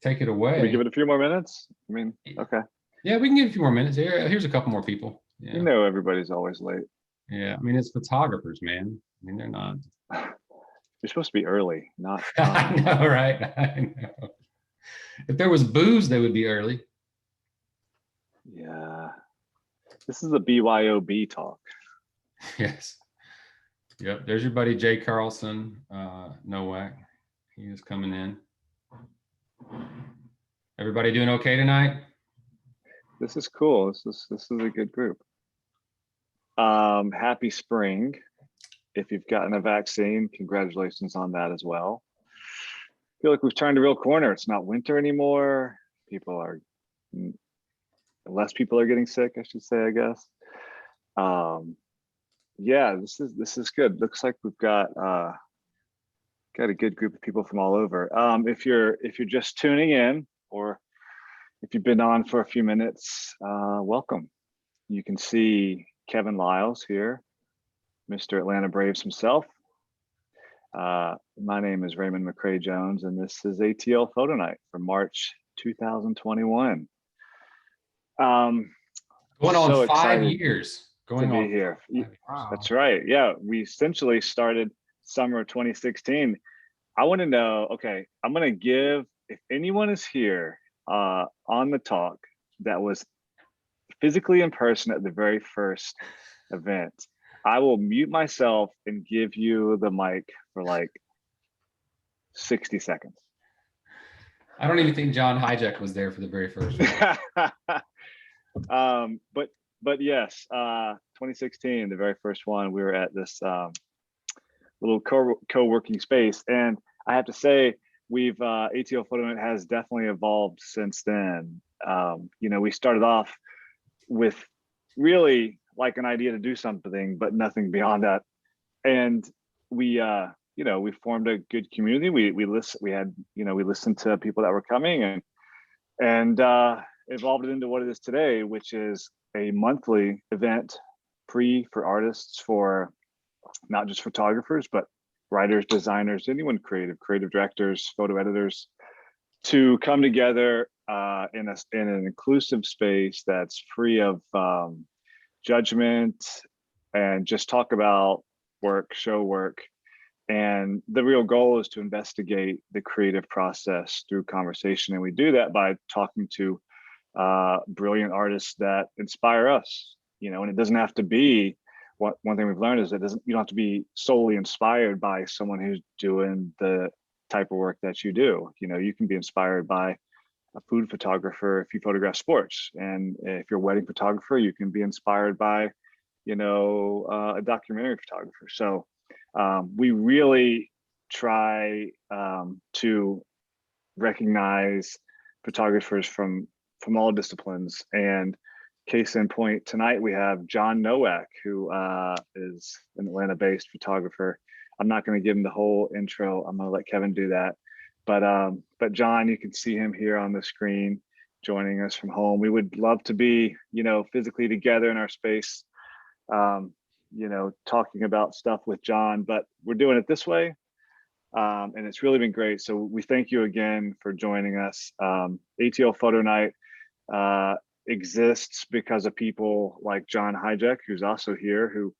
take it away. Can we give it a few more minutes? I mean, okay. Yeah, we can give a few more minutes. Here's a couple more people. Yeah. You know, everybody's always late. Yeah, I mean, it's photographers, man. I mean, they're not. You're supposed to be early, not. I know, right? I know. If there was booze, they would be early. Yeah. This is a BYOB talk. Yes. Yep. There's your buddy Jay Carlson, Nowak. He is coming in. Everybody doing okay tonight? This is cool. This is a good group. Happy spring. If you've gotten a vaccine, congratulations on that as well. I feel like we've turned a real corner. It's not winter anymore. Less people are getting sick, I should say, I guess. Yeah, this is good. Looks like we've got a good group of people from all over. If you're just tuning in, or if you've been on for a few minutes, welcome. You can see Kevin Liles here, Mr. Atlanta Braves himself. My name is Raymond McCrea Jones, and this is ATL Photo Night for March 2021. Going on so 5 years. Going to be here. Wow. That's right. Yeah, we essentially started summer 2016. I want to know, okay, I'm going to give, if anyone is here on the talk that was physically in person at the very first event, I will mute myself and give you the mic for like 60 seconds. I don't even think John Hijack was there for the very first one. But yes, 2016, the very first one, we were at this little co-working space. And I have to say, ATL Photo Night has definitely evolved since then. We started off with really like an idea to do something, but nothing beyond that. And we formed a good community. We listened to people that were coming and evolved it into what it is today, which is a monthly event free for artists, for not just photographers, but writers, designers, anyone creative directors, photo editors, to come together in an inclusive space that's free of judgment, and just talk about work, show work. And the real goal is to investigate the creative process through conversation. And we do that by talking to brilliant artists that inspire us, and it doesn't have to be, one thing we've learned is that you don't have to be solely inspired by someone who's doing the type of work that you do. You can be inspired by a food photographer if you photograph sports. And if you're a wedding photographer, you can be inspired by, a documentary photographer. So we really try to recognize photographers from all disciplines. And case in point, tonight we have John Nowak, who is an Atlanta-based photographer. I'm not going to give him the whole intro. I'm going to let Kevin do that. But John, you can see him here on the screen, joining us from home. We would love to be, physically together in our space, talking about stuff with John, but we're doing it this way. And it's really been great. So we thank you again for joining us. ATL Photo Night exists because of people like John Hijack, who's also here, who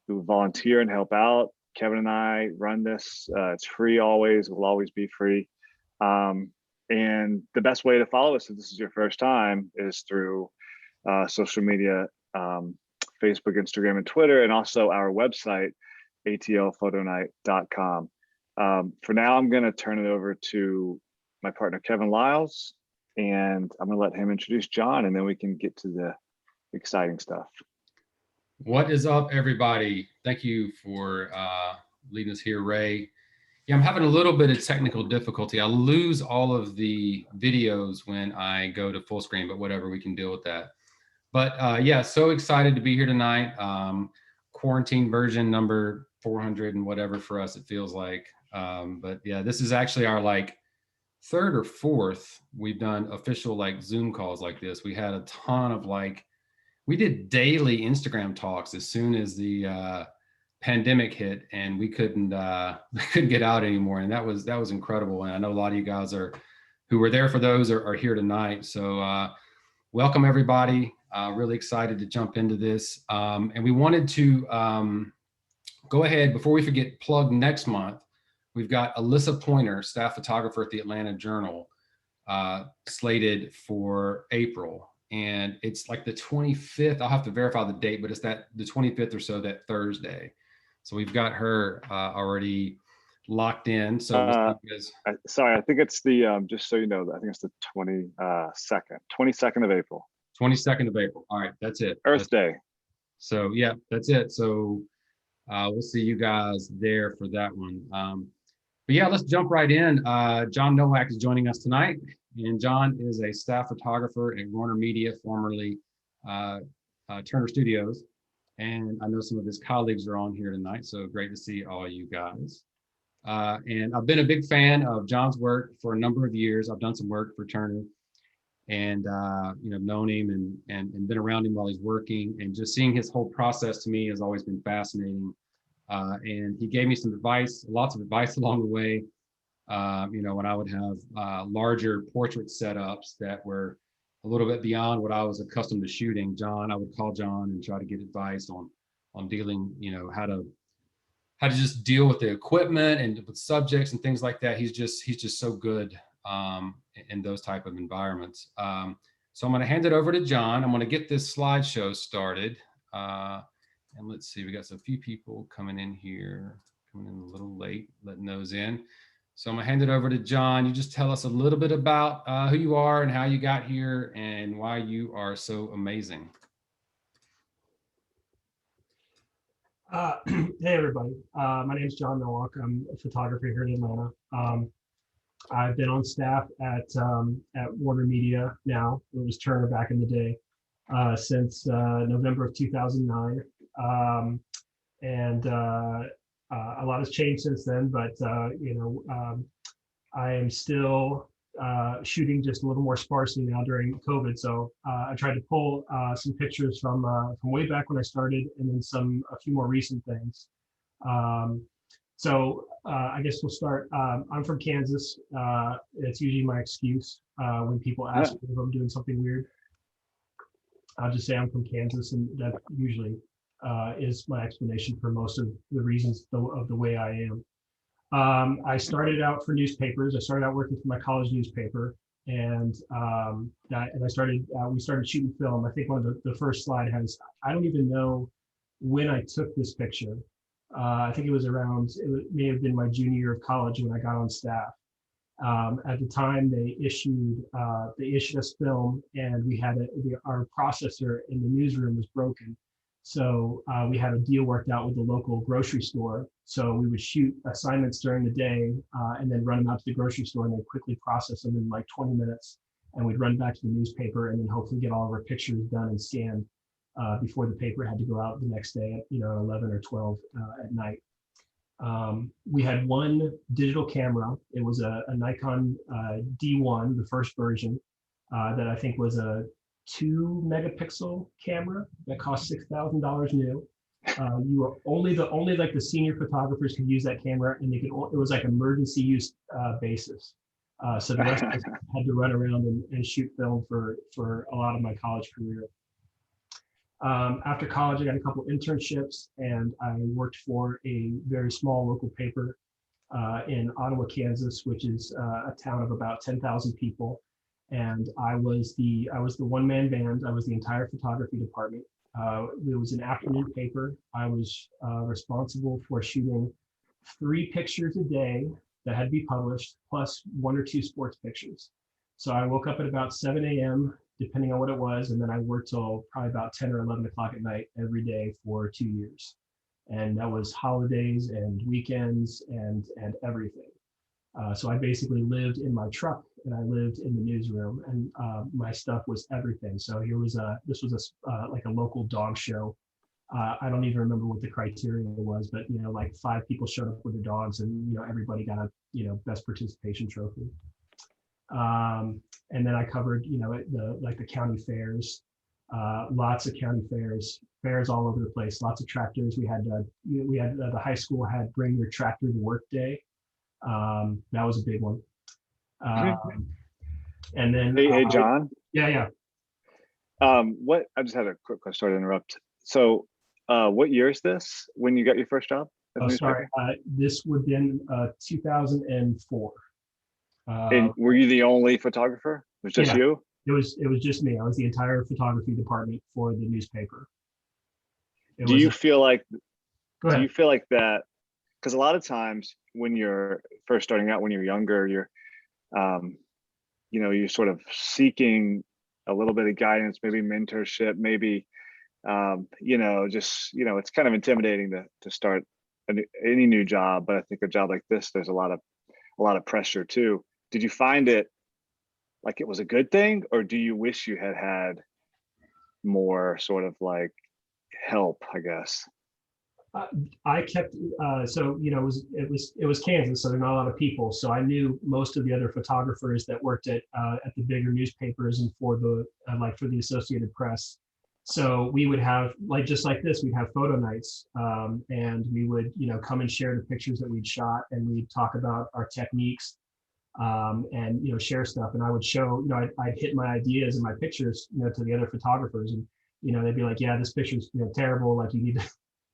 volunteer and help out. Kevin and I run this. It's free always, will always be free. And the best way to follow us if this is your first time is through social media, Facebook, Instagram, and Twitter, and also our website, atlphotonight.com. For now, I'm going to turn it over to my partner, Kevin Liles, and I'm going to let him introduce John, and then we can get to the exciting stuff. What is up, everybody? Thank you for leading us here, Ray. Yeah, I'm having a little bit of technical difficulty. I lose all of the videos when I go to full screen, but whatever, we can deal with that. But yeah, so excited to be here tonight. Quarantine version number 400 and whatever for us, it feels like. But yeah, this is actually our third or fourth we've done official Zoom calls like this. We had a ton of we did daily Instagram talks as soon as the pandemic hit, and we couldn't get out anymore, and that was incredible. And I know a lot of you guys who were there for those are here tonight. So welcome everybody. Really excited to jump into this. And we wanted to go ahead, before we forget, plug next month. We've got Alyssa Pointer, staff photographer at the Atlanta Journal, slated for April. And it's like the 25th. I'll have to verify the date, but it's the 25th or so, that Thursday. So we've got her already locked in. So sorry, I think it's the, just so you know, I think it's the 22nd of April. 22nd of April. All right, that's it. Earth Day. So yeah, that's it. So we'll see you guys there for that one. But yeah, let's jump right in. John Nowak is joining us tonight. And John is a staff photographer at WarnerMedia, formerly Turner Studios. And I know some of his colleagues are on here tonight, so great to see all you guys. And I've been a big fan of John's work for a number of years. I've done some work for Turner, and known him and been around him while he's working, and just seeing his whole process to me has always been fascinating. And he gave me some advice, lots of advice along the way. When I would have larger portrait setups that were a little bit beyond what I was accustomed to shooting, I would call John and try to get advice on dealing, how to just deal with the equipment and with subjects and things like that. He's just so good in those type of environments. So I'm going to hand it over to John. I'm going to get this slideshow started. And let's see, we got a few people coming in here, coming in a little late, letting those in. So I'm gonna hand it over to John. You just tell us a little bit about who you are and how you got here and why you are so amazing. Hey everybody, my name is John Nowak. I'm a photographer here in Atlanta. I've been on staff at WarnerMedia now. It was Turner back in the day, since November of 2009. A lot has changed since then, but I am still shooting just a little more sparsely now during COVID. So I tried to pull some pictures from way back when I started, and then a few more recent things. I guess we'll start. I'm from Kansas. It's usually my excuse when people ask me if I'm doing something weird. I'll just say I'm from Kansas, and that usually is my explanation for most of the reasons of the way I am. I started out for newspapers. I started out working for my college newspaper, and we started shooting film. I think one of the first slide has, I don't even know when I took this picture. I think it may have been my junior year of college when I got on staff. At the time, they issued us film, and we had our processor in the newsroom was broken. So we had a deal worked out with the local grocery store. So we would shoot assignments during the day and then run them out to the grocery store, and they'd quickly process them in like 20 minutes. And we'd run back to the newspaper and then hopefully get all of our pictures done and scanned before the paper had to go out the next day at 11 or 12 at night. We had one digital camera. It was a Nikon D1, the first version, that I think was a 2 megapixel camera that cost $6,000 new. You were only like the senior photographers could use that camera, and it was like emergency use basis. So the rest of us had to run around and shoot film for a lot of my college career. After college, I got a couple internships, and I worked for a very small local paper in Ottawa, Kansas, which is a town of about 10,000 people. And I was the one-man band. I was the entire photography department. It was an afternoon paper. I was responsible for shooting 3 pictures a day that had to be published, plus 1 or 2 sports pictures. So I woke up at about 7 a.m., depending on what it was, and then I worked till probably about 10 or 11 o'clock at night every day for 2 years. And that was holidays and weekends and everything. So I basically lived in my truck, and I lived in the newsroom, and my stuff was everything. So this was like a local dog show. I don't even remember what the criteria was, but like 5 people showed up with their dogs, and everybody got a best participation trophy. And then I covered the county fairs, lots of county fairs all over the place, lots of tractors. We had the high school had Bring Your Tractor to Work Day. That was a big one. And then, Hey, John. yeah. What I just had a quick question. Sorry to interrupt. So, what year is this when you got your first job at the Oh, sorry. newspaper? This would have been 2004. And were you the only photographer? It was just Yeah. you? It was just me. I was the entire photography department for the newspaper. Do you feel like Go ahead. that? Because a lot of times when you're first starting out, when you're younger, um, you're sort of seeking a little bit of guidance, maybe mentorship, maybe it's kind of intimidating to start any new job. But I think a job like this, there's a lot of pressure too. Did you find it like it was a good thing, or do you wish you had more sort of like help, I guess? I kept it was Kansas, so there are not a lot of people. So I knew most of the other photographers that worked at the bigger newspapers and for the for the Associated Press. So we would have just like this, we'd have photo nights, and we would come and share the pictures that we'd shot, and we'd talk about our techniques, and share stuff. And I would show I'd hit my ideas and my pictures to the other photographers, and they'd be like, yeah, this picture's terrible, like you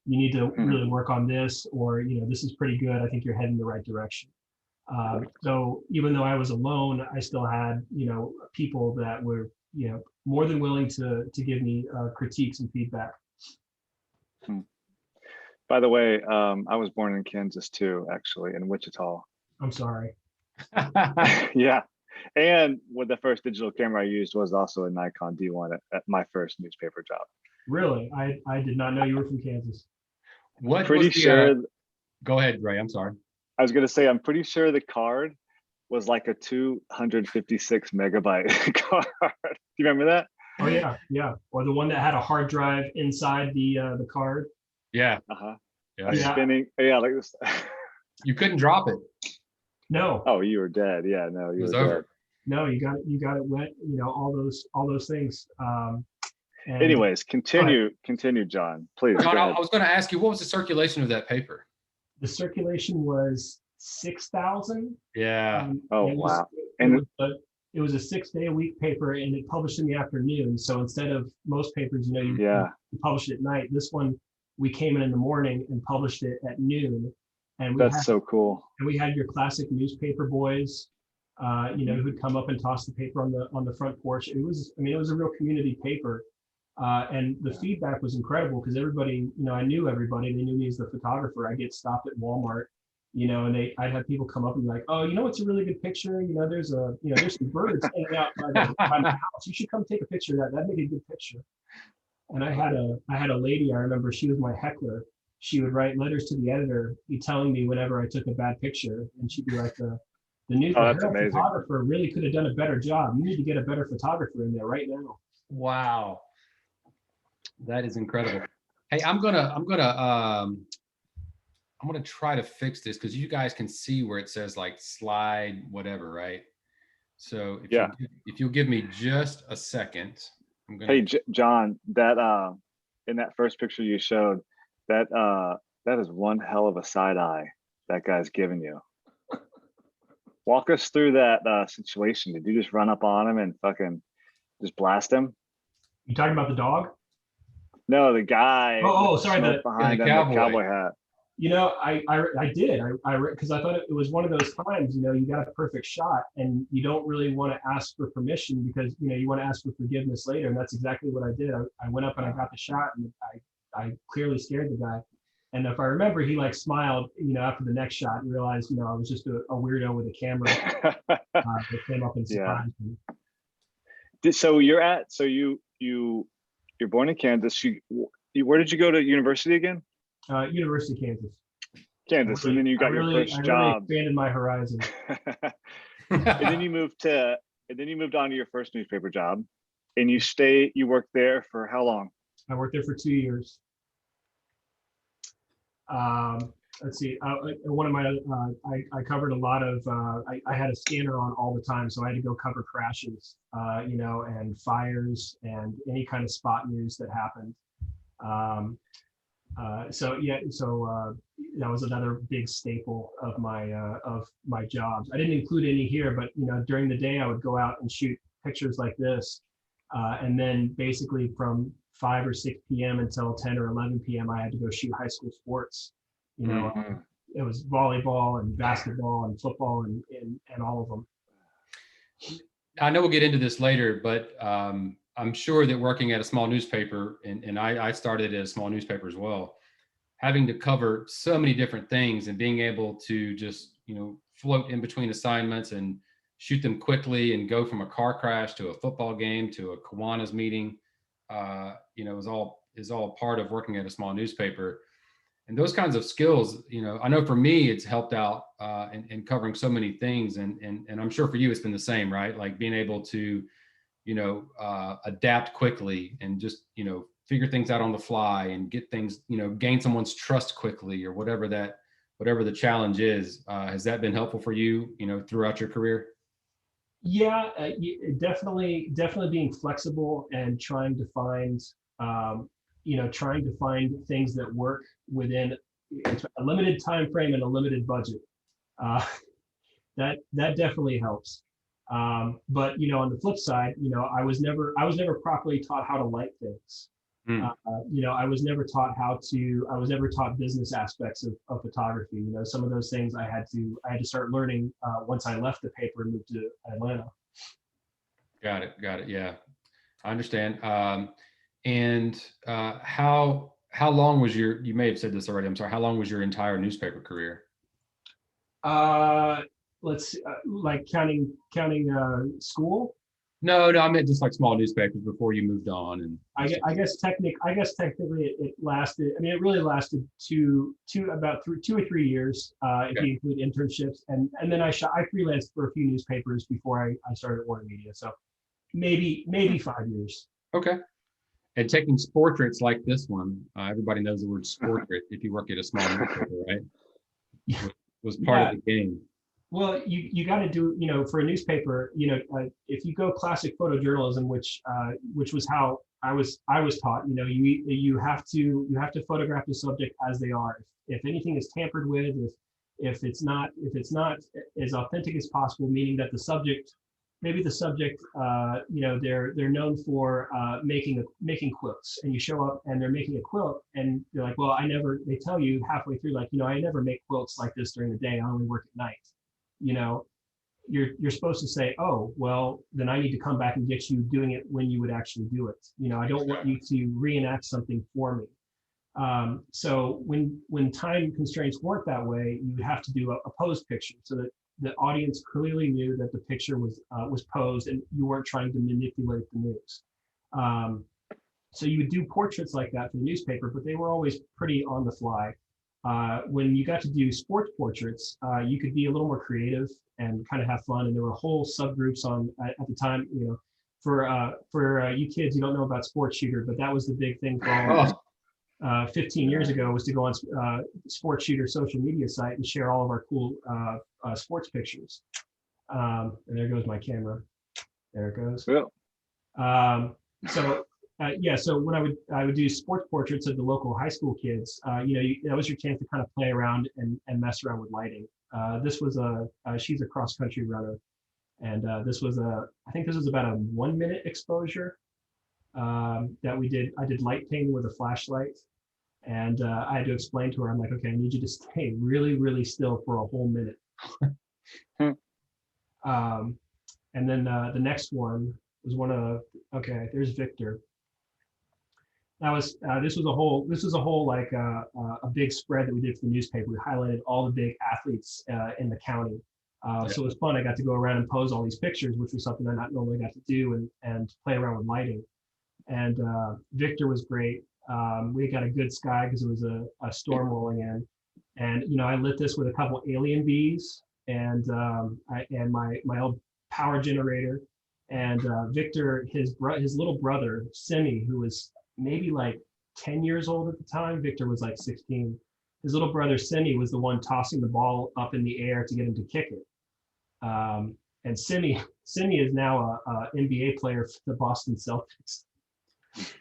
need to really work on this, or this is pretty good, I think you're heading the right direction. So even though I was alone, I still had people that were more than willing to give me critiques and feedback. By the way, I was born in Kansas too, actually, in Wichita. I'm sorry. Yeah, and with the first digital camera I used was also a Nikon D1 at my first newspaper job. Really? I did not know you were from Kansas. Pretty sure. Go ahead, Ray. I'm sorry. I was going to say, I'm pretty sure the card was like a 256 megabyte card. Do you remember that? Oh yeah. Or the one that had a hard drive inside the card. Yeah. Yeah. Spinning. Yeah, like this. You couldn't drop it. No. Oh, you were dead. Yeah, no, you were dead. No, you got it wet. All those things. Anyways, continue, John, please. John, I was going to ask you, what was the circulation of that paper? The circulation was 6,000. Yeah. Wow. It was a 6-day-a-week paper, and it published in the afternoon. So instead of most papers, you publish it at night. This one, we came in the morning and published it at noon. And that's so cool. And we had your classic newspaper boys, who'd come up and toss the paper on the front porch. It was a real community paper. And the feedback was incredible because everybody, I knew everybody. They knew me as the photographer. I get stopped at Walmart, and I'd have people come up and be like, oh, it's a really good picture. There's some birds hanging out by my house. You should come take a picture of that. That'd make a good picture. And I had a lady, I remember, she was my heckler. She would write letters to the editor, be telling me whenever I took a bad picture, and she'd be like, the photographer really could have done a better job. You need to get a better photographer in there right now. Wow. That is incredible. Hey, I'm gonna try to fix this because you guys can see where it says like slide whatever, right? So if you'll give me just a second, I'm gonna. Hey, John, that in that first picture you showed, that is one hell of a side eye that guy's giving you. Walk us through that situation. Did you just run up on him and fucking just blast him? You talking about the dog? No, the guy. Oh, sorry, the cowboy hat. I did. Because I thought it was one of those times. You got a perfect shot, and you don't really want to ask for permission because you want to ask for forgiveness later, and that's exactly what I did. I went up and I got the shot, and I clearly scared the guy. And if I remember, he like smiled, after the next shot, and realized, I was just a weirdo with a camera. That came up and surprised me. So you're born in Kansas. Where did you go to university again? University of Kansas. Kansas, and then you got your first job. I expanded my horizon. And then you moved on to your first newspaper job, and you worked there for how long? I worked there for 2 years. Let's see. One of my, I covered a lot of. I had a scanner on all the time, so I had to go cover crashes, and fires and any kind of spot news that happened. So yeah, that was another big staple of my jobs. I didn't include any here, but during the day I would go out and shoot pictures like this, and then basically from 5 or 6 p.m. until 10 or 11 p.m. I had to go shoot high school sports. Mhm. It was volleyball and basketball and football and all of them. I know we'll get into this later, but I'm sure that working at a small newspaper, and I started at a small newspaper as well, having to cover so many different things and being able to just, float in between assignments and shoot them quickly and go from a car crash to a football game to a Kiwanis meeting, is all part of working at a small newspaper. And those kinds of skills, I know for me, it's helped out in covering so many things. And I'm sure for you, it's been the same, right? Like being able to, adapt quickly and just, figure things out on the fly and get things, gain someone's trust quickly or whatever the challenge is. Has that been helpful for you, throughout your career? Yeah, definitely being flexible and trying to find things that work within a limited time frame and a limited budget. Uh, that definitely helps. But on the flip side, I was never properly taught how to light things. Mm. I was never taught business aspects of photography. Some of those things I had to start learning once I left the paper and moved to Atlanta. Got it. Yeah, I understand. And how long was you may have said this already, I'm sorry, how long was your entire newspaper career? Uh, let's see, like counting school. No, I meant just like small newspapers before you moved on. And I guess technically it lasted. I mean, it really lasted about 2 or 3 years if Okay. you include internships, and then I freelanced for a few newspapers before I started at WarnerMedia. So maybe 5 years. Okay. And taking portraits like this one, everybody knows the word portrait if you work at a small newspaper, right? Was part of Yeah. the game. Well, you got to do, for a newspaper, if you go classic photojournalism, which was how I was taught, you have to photograph the subject as they are. If anything is tampered with, if it's not as authentic as possible, meaning that maybe the subject, they're known for making quilts, and you show up and they're making a quilt, and you're like, well, they tell you halfway through, like, I never make quilts like this during the day. I only work at night. You're supposed to say, oh, well, then I need to come back and get you doing it when you would actually do it. I don't want you to reenact something for me. So when time constraints weren't that way, you would have to do a posed picture so that the audience clearly knew that the picture was posed and you weren't trying to manipulate the news. So you would do portraits like that for the newspaper, but they were always pretty on the fly. When you got to do sports portraits, you could be a little more creative and kind of have fun. And there were whole subgroups at the time. For you kids, you don't know about Sports Shooter, but that was the big thing for all of us. 15 years ago was to go on Sports Shooter social media site and share all of our cool sports pictures. And there goes my camera. There it goes. Yeah. So when I would do sports portraits of the local high school kids, that was your chance to kind of play around and mess around with lighting. This was she's a cross country runner, and I think this was about a 1 minute exposure that we did. I did light painting with a flashlight, and I had to explain to her, I'm like, okay, I need you to stay really, really still for a whole minute. And then the next one was okay, there's Victor. This was a whole like a big spread that we did for the newspaper. We highlighted all the big athletes in the county. So it was fun. I got to go around and pose all these pictures, which was something I not normally got to do, and play around with lighting. And Victor was great. We got a good sky because it was a storm rolling in, and I lit this with a couple alien bees and my old power generator. And Victor, his little brother Simi, who was maybe like 10 years old at the time. Victor was like 16. His little brother Simi was the one tossing the ball up in the air to get him to kick it. And Simi is now a NBA player for the Boston Celtics.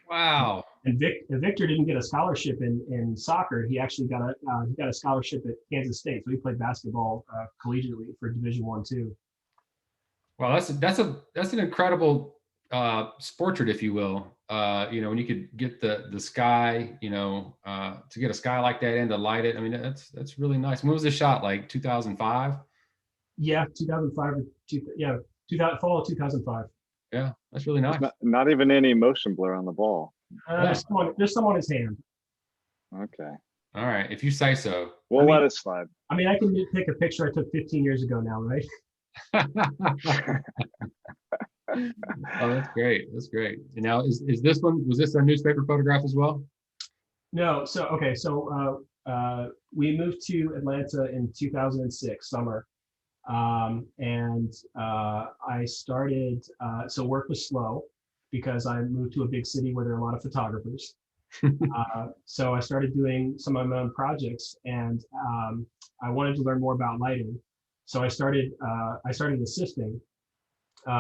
Wow. And Victor didn't get a scholarship in soccer. He actually got a scholarship at Kansas State. So he played basketball collegiately for Division I too. Well, that's an incredible portrait, if you will. When you could get the sky, to get a sky like that and to light it. I mean, that's really nice. When was this shot? Like 2005? Yeah, 2005 or 2000 fall of 2005. Yeah, that's really nice. Not even any motion blur on the ball. There's some on his hand. Okay. All right, if you say so. We'll let it slide. I mean, I can take a picture I took 15 years ago now, right? Oh, that's great. That's great. And now was this a newspaper photograph as well? No. So, okay. So we moved to Atlanta in 2006, summer. And I started, so work was slow because I moved to a big city where there are a lot of photographers. So I started doing some of my own projects, and I wanted to learn more about lighting. So I started assisting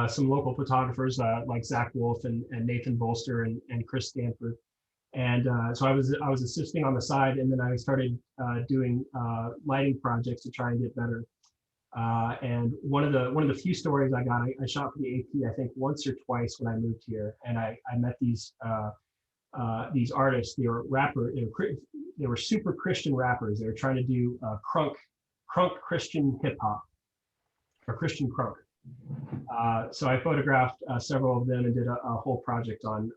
some local photographers like Zach Wolf and Nathan Bolster and Chris Stanford. And so I was assisting on the side, and then I started doing lighting projects to try and get better. And one of the few stories I got, I shot for the AP, I think once or twice when I moved here, and I met these artists. They were they were super Christian rappers. They were trying to do crunk Christian hip hop, or Christian crunk. So I photographed several of them and did a whole project on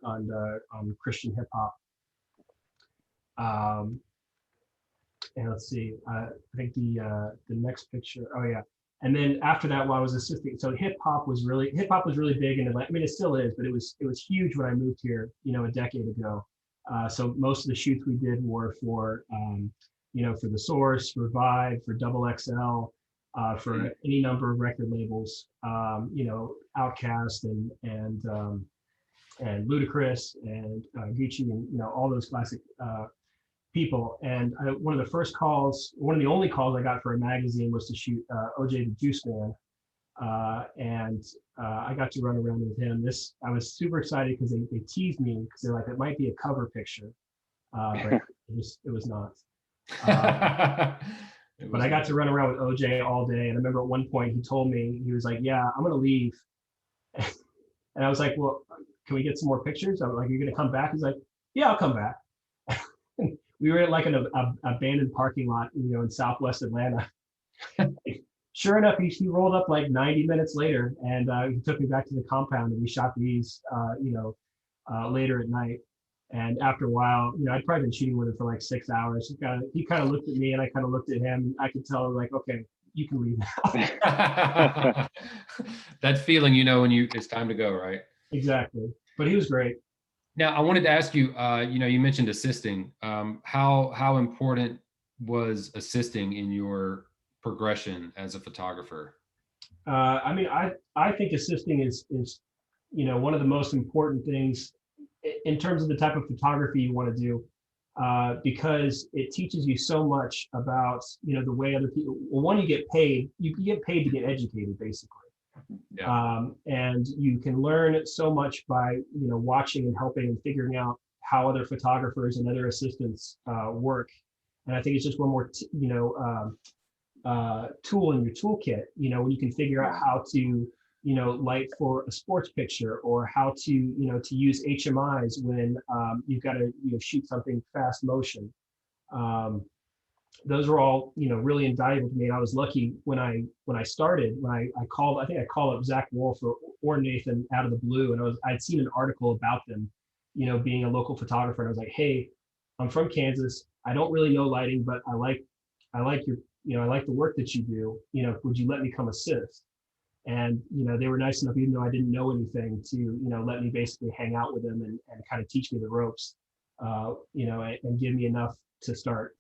Christian hip hop. And let's see, I think the next picture. Oh yeah. And then after that, while I was assisting, so hip hop was really big in Atlanta. I mean, it still is, but it was huge when I moved here, a decade ago. So most of the shoots we did were for, for The Source, for Vibe, for Double XL, for any number of record labels, Outkast and Ludacris and Gucci and all those classic people. And one of the only calls I got for a magazine was to shoot OJ the Juice Man. And I got to run around with him. I was super excited because they teased me because they're like, it might be a cover picture, but it was not. But I got to run around with OJ all day. And I remember at one point he told me, he was like, yeah, I'm going to leave. And I was like, well, can we get some more pictures? I was like, you're going to come back? He's like, yeah, I'll come back. We were at like an abandoned parking lot, in Southwest Atlanta. Sure enough, he rolled up like 90 minutes later, and he took me back to the compound, and we shot these, later at night. And after a while, I'd probably been shooting with him for like 6 hours. He kind of looked at me, and I kind of looked at him. I could tell, like, okay, you can leave now. That feeling, when it's time to go, right? Exactly. But he was great. Now, I wanted to ask you, you mentioned assisting. How important was assisting in your progression as a photographer? I mean, I think assisting is one of the most important things in terms of the type of photography you want to do, because it teaches you so much about the way other people. Well, one, you get paid to get educated, basically. Yeah. And you can learn so much by watching and helping and figuring out how other photographers and other assistants work. And I think it's just one more tool in your toolkit, when you can figure out how to light for a sports picture, or how to use HMIs when you've got to shoot something fast motion. Those were all really invaluable to me. And I was lucky when I started, I called up Zach Wolf or Nathan out of the blue, and I'd seen an article about them being a local photographer, and I was like, hey, I'm from Kansas, I don't really know lighting, but I like your I like the work that you do, would you let me come assist? And they were nice enough, even though I didn't know anything, to let me basically hang out with them and kind of teach me the ropes, and give me enough to start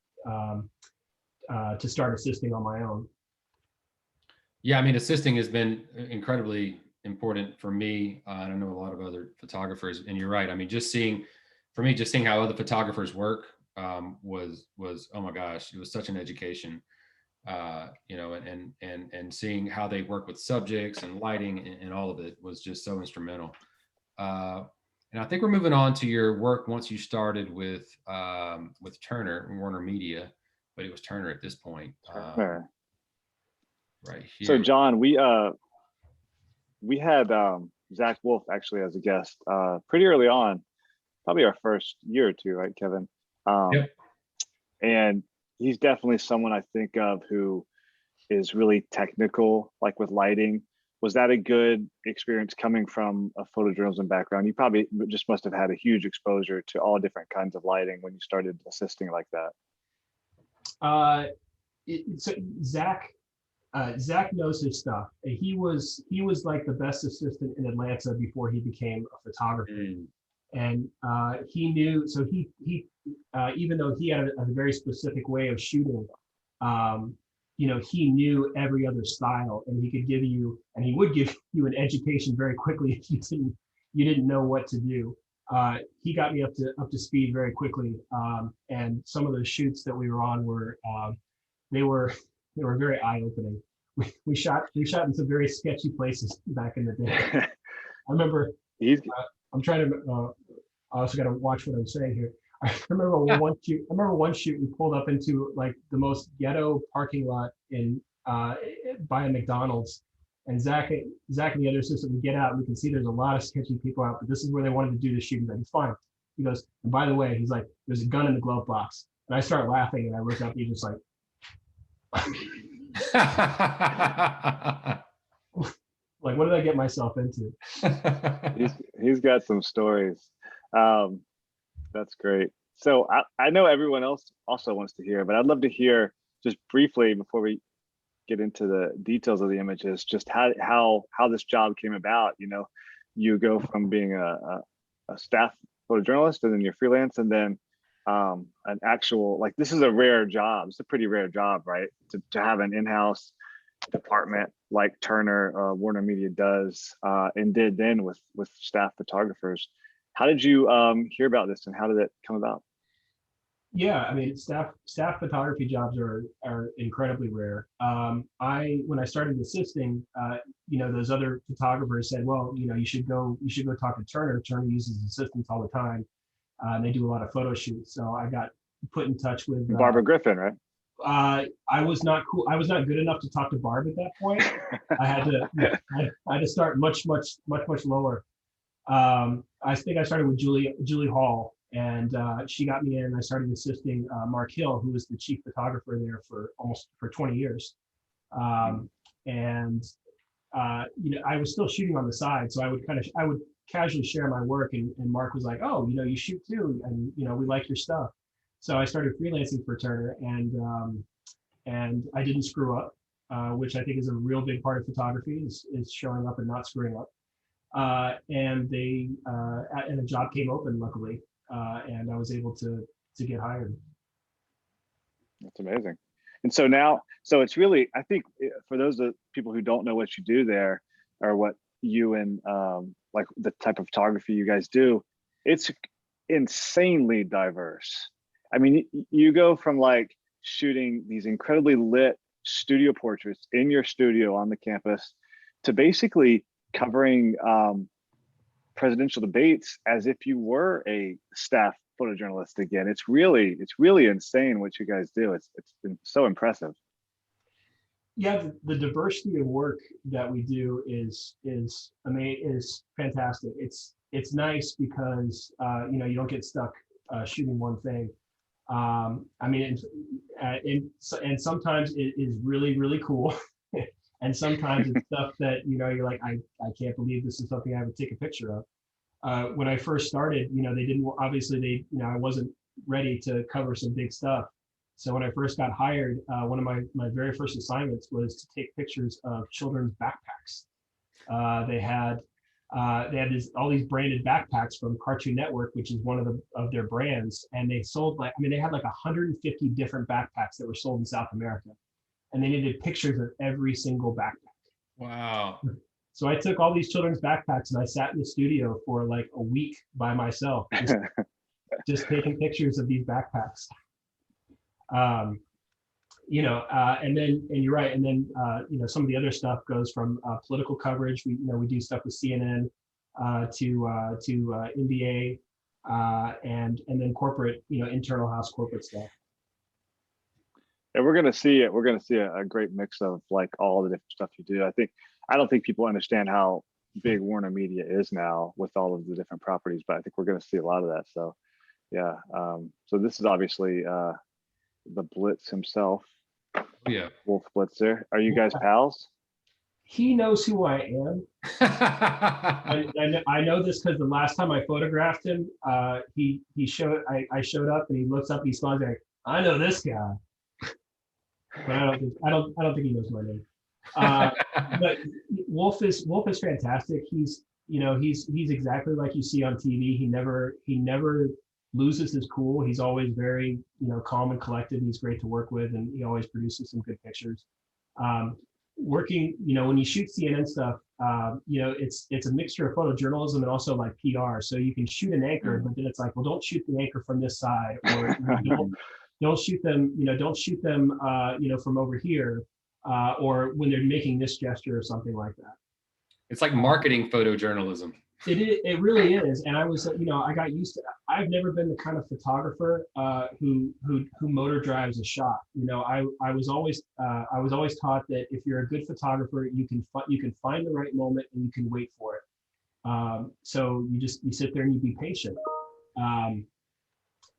assisting on my own. Yeah, I mean, assisting has been incredibly important for me. I don't know a lot of other photographers, and you're right. I mean, just seeing how other photographers work was oh my gosh, it was such an education. And seeing how they work with subjects and lighting and all of it was just so instrumental. And I think we're moving on to your work once you started with Turner and WarnerMedia, but it was Turner at this point. Sure. Right So here. John, we had Zach Wolf actually as a guest pretty early on, probably our first year or two, right, Kevin? Yep. And he's definitely someone I think of who is really technical, like with lighting. Was that a good experience coming from a photojournalism background? You probably just must have had a huge exposure to all different kinds of lighting when you started assisting like that. So Zach knows his stuff. He was like the best assistant in Atlanta before he became a photographer. And he knew, so he even though he had a very specific way of shooting, he knew every other style, and he could give you, and he would give you an education very quickly if you didn't know what to do. He got me up to speed very quickly, and some of the shoots that we were on were they were very eye-opening. We shot in some very sketchy places back in the day. I remember. I'm trying to. I also got to watch what I'm saying here. I remember one shoot we pulled up into like the most ghetto parking lot in by a McDonald's, and Zach and the other assistant, we get out and we can see there's a lot of sketchy people out, but this is where they wanted to do the shoot. He's like, it's fine. He goes, and by the way, he's like, there's a gun in the glove box, and I start laughing, and I look up, he's just like. Like, what did I get myself into? He's got some stories. That's great. So I know everyone else also wants to hear, but I'd love to hear just briefly before we get into the details of the images, just how this job came about. You go from being a staff photojournalist, and then you're freelance, and then an actual, like, this is a rare job. It's a pretty rare job, right? To have an in-house department like Turner, WarnerMedia does, and did then with staff photographers. How did you hear about this, and how did it come about? Yeah, I mean, staff photography jobs are incredibly rare. When I started assisting, those other photographers said, well, you should go talk to Turner. Turner uses assistants all the time. And they do a lot of photo shoots. So I got put in touch with Barbara Griffin, right? I was not cool. I was not good enough to talk to Barb at that point. I had to start much lower. I think I started with Julie Hall, and she got me in, and I started assisting Mark Hill, who was the chief photographer there for 20 years. And I was still shooting on the side, so I would casually share my work, and Mark was like, oh, you shoot too, and we like your stuff. So I started freelancing for Turner, and I didn't screw up, which I think is a real big part of photography, is showing up and not screwing up. And a job came open, luckily, and I was able to get hired. That's amazing. And so now, it's really, I think, for those people who don't know what you do there, or what you and like the type of photography you guys do, it's insanely diverse. I mean, you go from like shooting these incredibly lit studio portraits in your studio on the campus to basically covering presidential debates as if you were a staff photojournalist again. It's really insane what you guys do. It's been so impressive. Yeah, the diversity of work that we do is fantastic. It's nice because you don't get stuck shooting one thing. I mean, and sometimes it is really cool, and sometimes it's stuff that you're like, I can't believe this is something I would take a picture of. When I first started, I wasn't ready to cover some big stuff. So when I first got hired, one of my very first assignments was to take pictures of children's backpacks. They had all these branded backpacks from Cartoon Network, which is one of their brands, and they sold they had like 150 different backpacks that were sold in South America, and they needed pictures of every single backpack. Wow. So I took all these children's backpacks and I sat in the studio for like a week by myself, just taking pictures of these backpacks. And you're right. And then, some of the other stuff goes from political coverage. We do stuff with CNN. to NBA, and then corporate, internal house corporate stuff. And we're gonna see it. We're gonna see a great mix of like all the different stuff you do. I don't think people understand how big WarnerMedia is now with all of the different properties, but I think we're gonna see a lot of that. So yeah. So this is obviously the Blitz himself. Yeah. Wolf Blitzer. Are you guys pals? He knows who I am. I know this because the last time I photographed him, I showed up and he looks up, he smiles like, I know this guy. But I don't think he knows my name. But Wolf is fantastic. He's exactly like you see on TV. He never loses his cool. He's always very, calm and collected. And he's great to work with, and he always produces some good pictures. Working, when you shoot CNN stuff, it's a mixture of photojournalism and also like PR. So you can shoot an anchor, but then it's like, well, don't shoot the anchor from this side, or don't shoot them, from over here, or when they're making this gesture or something like that. It's like marketing photojournalism. It really is. And I was, I got used to, I've never been the kind of photographer who motor drives a shot. I was always taught that if you're a good photographer, you can find the right moment and you can wait for it. So you sit there and you be patient.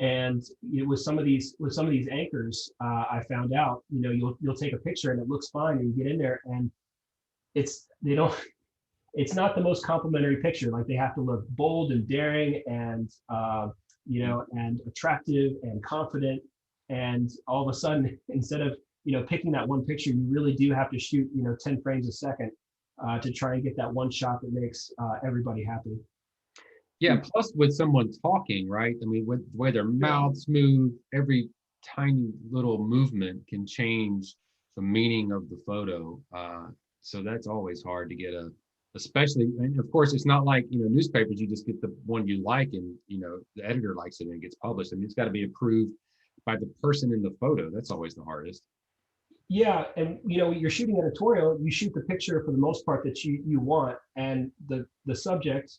And with some of these anchors, I found out, you'll take a picture and it looks fine, and you get in there and it's not the most complimentary picture. Like, they have to look bold and daring and and attractive and confident. And all of a sudden, instead of picking that one picture, you really do have to shoot 10 frames a second to try and get that one shot that makes everybody happy. Yeah, plus with someone talking, right? I mean, with the way their mouths move, every tiny little movement can change the meaning of the photo. So that's always hard to get especially, and of course, it's not like, newspapers, you just get the one you like and, the editor likes it and it gets published. I mean, it's got to be approved by the person in the photo. That's always the hardest. Yeah, and you're shooting editorial, you shoot the picture for the most part that you want, and the subject,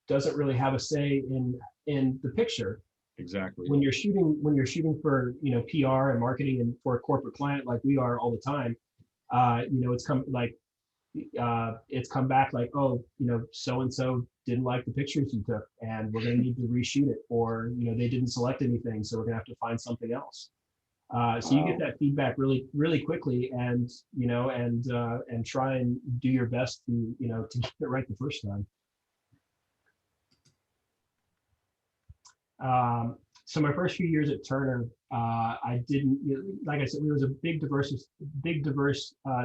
doesn't really have a say in the picture. Exactly. When you're shooting for PR and marketing and for a corporate client like we are all the time, it's come back like, oh, so and so didn't like the pictures you took, and we're going to need to reshoot it, or they didn't select anything, so we're going to have to find something else. So you get that feedback really, really quickly, and and try and do your best to to get it right the first time. So my first few years at Turner, I didn't, like I said, there was a big diverse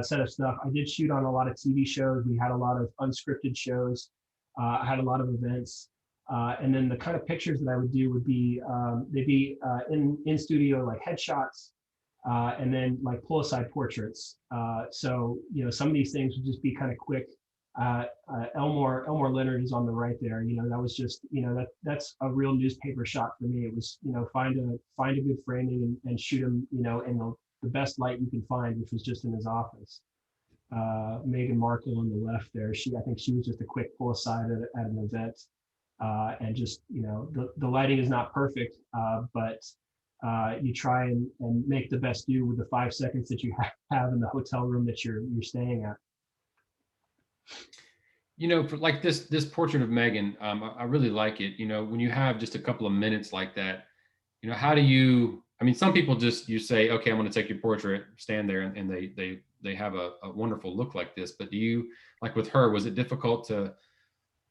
set of stuff. I did shoot on a lot of TV shows. We had a lot of unscripted shows. I had a lot of events. And then the kind of pictures that I would do would be, they'd be in studio, like headshots, and then like pull-aside portraits. So, some of these things would just be kind of quick. Elmore Leonard is on the right there. That was just, that's a real newspaper shot for me. It was, find a good framing and shoot him, in the best light you can find, which was just in his office. Meghan Markle on the left there. I think she was just a quick pull aside at an event. And just, the lighting is not perfect, but you try and make the best do with the 5 seconds that you have in the hotel room that you're staying at. For like this portrait of Megan, I really like it. When you have just a couple of minutes like that, how do you? I mean, some people you say, okay, I'm going to take your portrait, stand there, and they have a wonderful look like this. But do you, like with her, was it difficult to,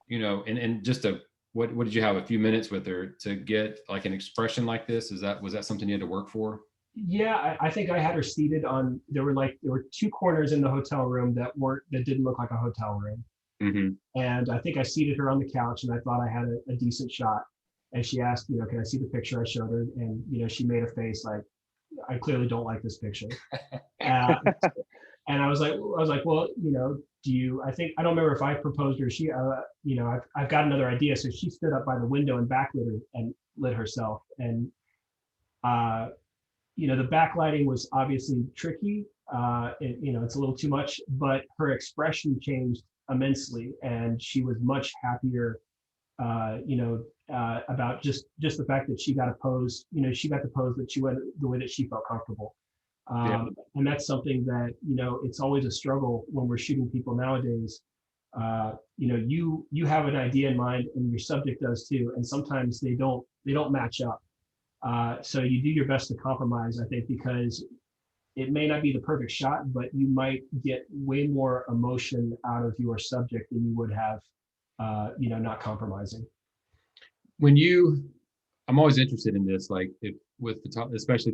and just what did you have, a few minutes with her to get like an expression like this? Was that something you had to work for? Yeah, I think I had her seated on. There were 2 corners in the hotel room that didn't look like a hotel room. Mm-hmm. And I think I seated her on the couch, and I thought I had a decent shot. And she asked, can I see the picture? I showed her, and she made a face like, I clearly don't like this picture. And I was like, well, do you? I don't remember if I proposed or she. I've got another idea. So she stood up by the window and backlit her and lit herself. And the backlighting was obviously tricky. It's a little too much, but her expression changed immensely, and she was much happier, about just the fact that she got a pose. She got the pose that she went the way that she felt comfortable. Yeah. And that's something that, it's always a struggle when we're shooting people nowadays. You have an idea in mind, and your subject does too, and sometimes they don't match up. So you do your best to compromise, I think, because it may not be the perfect shot, but you might get way more emotion out of your subject than you would have, not compromising. I'm always interested in this, like if with especially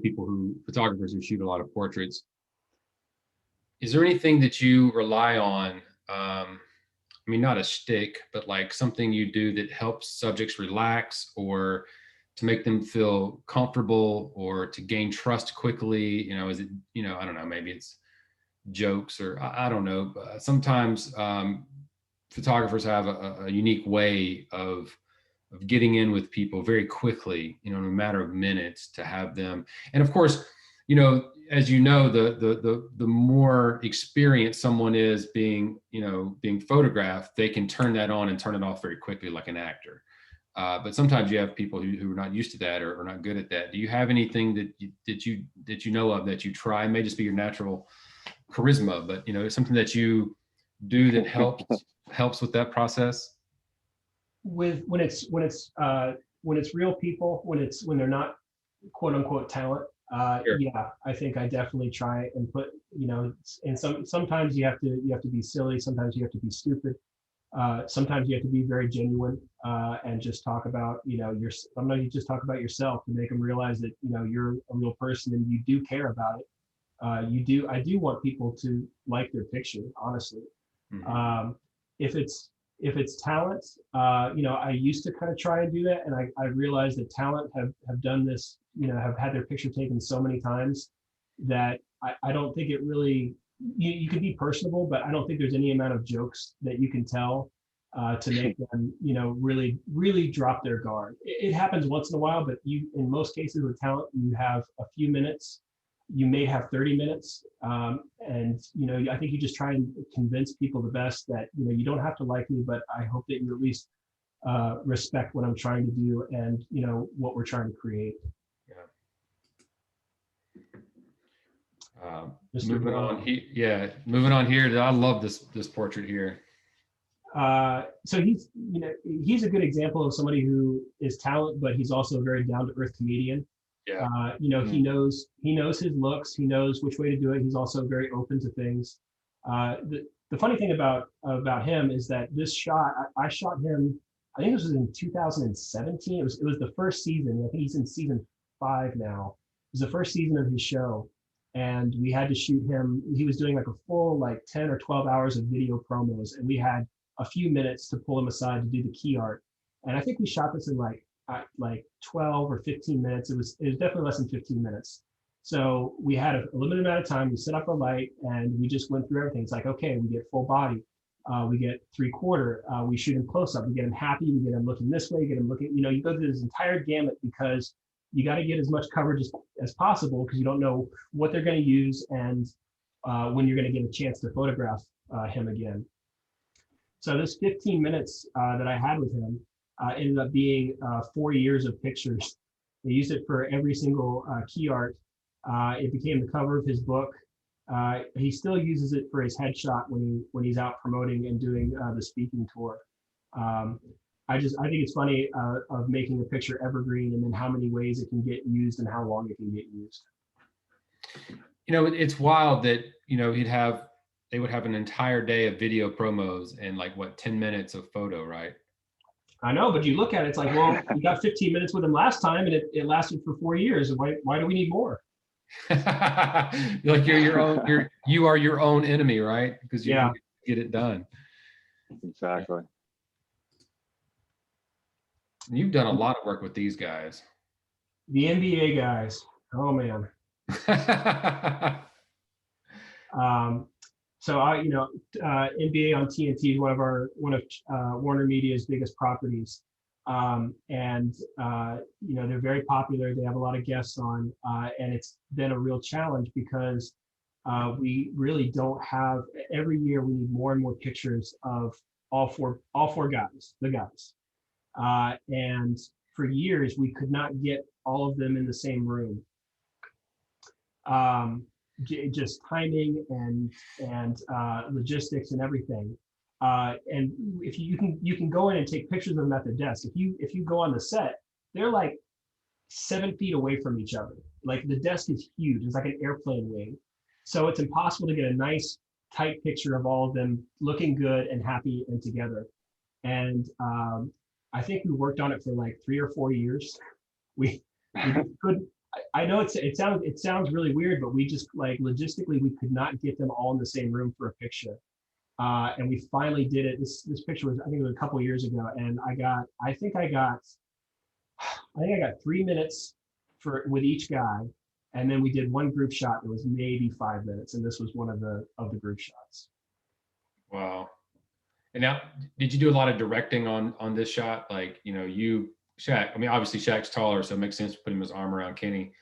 photographers who shoot a lot of portraits, is there anything that you rely on? I mean, not a shtick, but like something you do that helps subjects relax, or to make them feel comfortable, or to gain trust quickly? Is it, I don't know, maybe it's jokes, or I don't know. But sometimes photographers have a unique way of getting in with people very quickly, in a matter of minutes, to have them. And of course, as the more experienced someone is being photographed, they can turn that on and turn it off very quickly, like an actor. But sometimes you have people who are not used to that, or not good at that. Do you have anything that you know of that you try? It may just be your natural charisma, but something that you do that helps with that process? When it's real people, when they're not quote unquote talent, Sure. yeah, I think I definitely try and put, and sometimes you have to be silly, sometimes you have to be stupid, sometimes you have to be very genuine, and just talk about, sometimes you just talk about yourself to make them realize that, you're a real person and you do care about it. I do want people to like their picture, honestly. Mhm. If it's talent, I used to kind of try and do that, and I realized that talent have done this, have had their picture taken so many times that I don't think it really, you can be personable, but I don't think there's any amount of jokes that you can tell to make them, really, really drop their guard. It happens once in a while, but in most cases with talent, you have a few minutes. You may have 30 minutes. And, I think you just try and convince people the best that, you don't have to like me, but I hope that you at least respect what I'm trying to do and, what we're trying to create. Yeah. Mr. Moving Bell. on. Moving on here. I love this portrait here. So he's a good example of somebody who is talent, but he's also a very down to earth comedian. Yeah. He knows his looks. He knows which way to do it. He's also very open to things. The funny thing about him is that this shot, I shot him. I think this was in 2017. It was the first season. I think he's in season 5 now. It was the first season of his show, and we had to shoot him. He was doing like a full 10 or 12 hours of video promos, and we had a few minutes to pull him aside to do the key art. And I think we shot this in like 12 or 15 minutes. It was definitely less than 15 minutes. So we had a limited amount of time. We set up our light and we just went through everything. It's like, okay, we get full body. We get 3/4. We shoot him close up. We get him happy. We get him looking this way. Get him looking, you go through this entire gamut because you got to get as much coverage as possible because you don't know what they're going to use and when you're going to get a chance to photograph him again. So this 15 minutes that I had with him ended up being 4 years of pictures. They used it for every single key art. It became the cover of his book. He still uses it for his headshot when he's out promoting and doing the speaking tour. I think it's funny of making a picture evergreen and then how many ways it can get used and how long it can get used. It's wild that they would have an entire day of video promos and 10 minutes of photo, right? I know, but you look at it, it's like, well, you got 15 minutes with him last time and it lasted for 4 years. Why do we need more? Like you are your own enemy, right? Because you can get it done. Exactly. You've done a lot of work with these guys. The NBA guys. Oh man. So NBA on TNT is one of WarnerMedia's biggest properties, and they're very popular. They have a lot of guests on, and it's been a real challenge because we really don't have. Every year we need more and more pictures of all four guys, the guys. And for years we could not get all of them in the same room. Just timing and logistics and everything. And if you can go in and take pictures of them at the desk. If you go on the set, they're like 7 feet away from each other. Like the desk is huge. It's like an airplane wing. So it's impossible to get a nice tight picture of all of them looking good and happy and together. And I think we worked on it for like 3 or 4 years. We couldn't. I know it sounds really weird, but we just like logistically we could not get them all in the same room for a picture. And we finally did it. This picture was, I think it was a couple of years ago, and I think I got 3 minutes with each guy, and then we did one group shot that was maybe 5 minutes, and this was one of the group shots. Wow. And now, did you do a lot of directing on this shot? Like, Shaq, I mean, obviously Shaq's taller, so it makes sense to put him his arm around Kenny.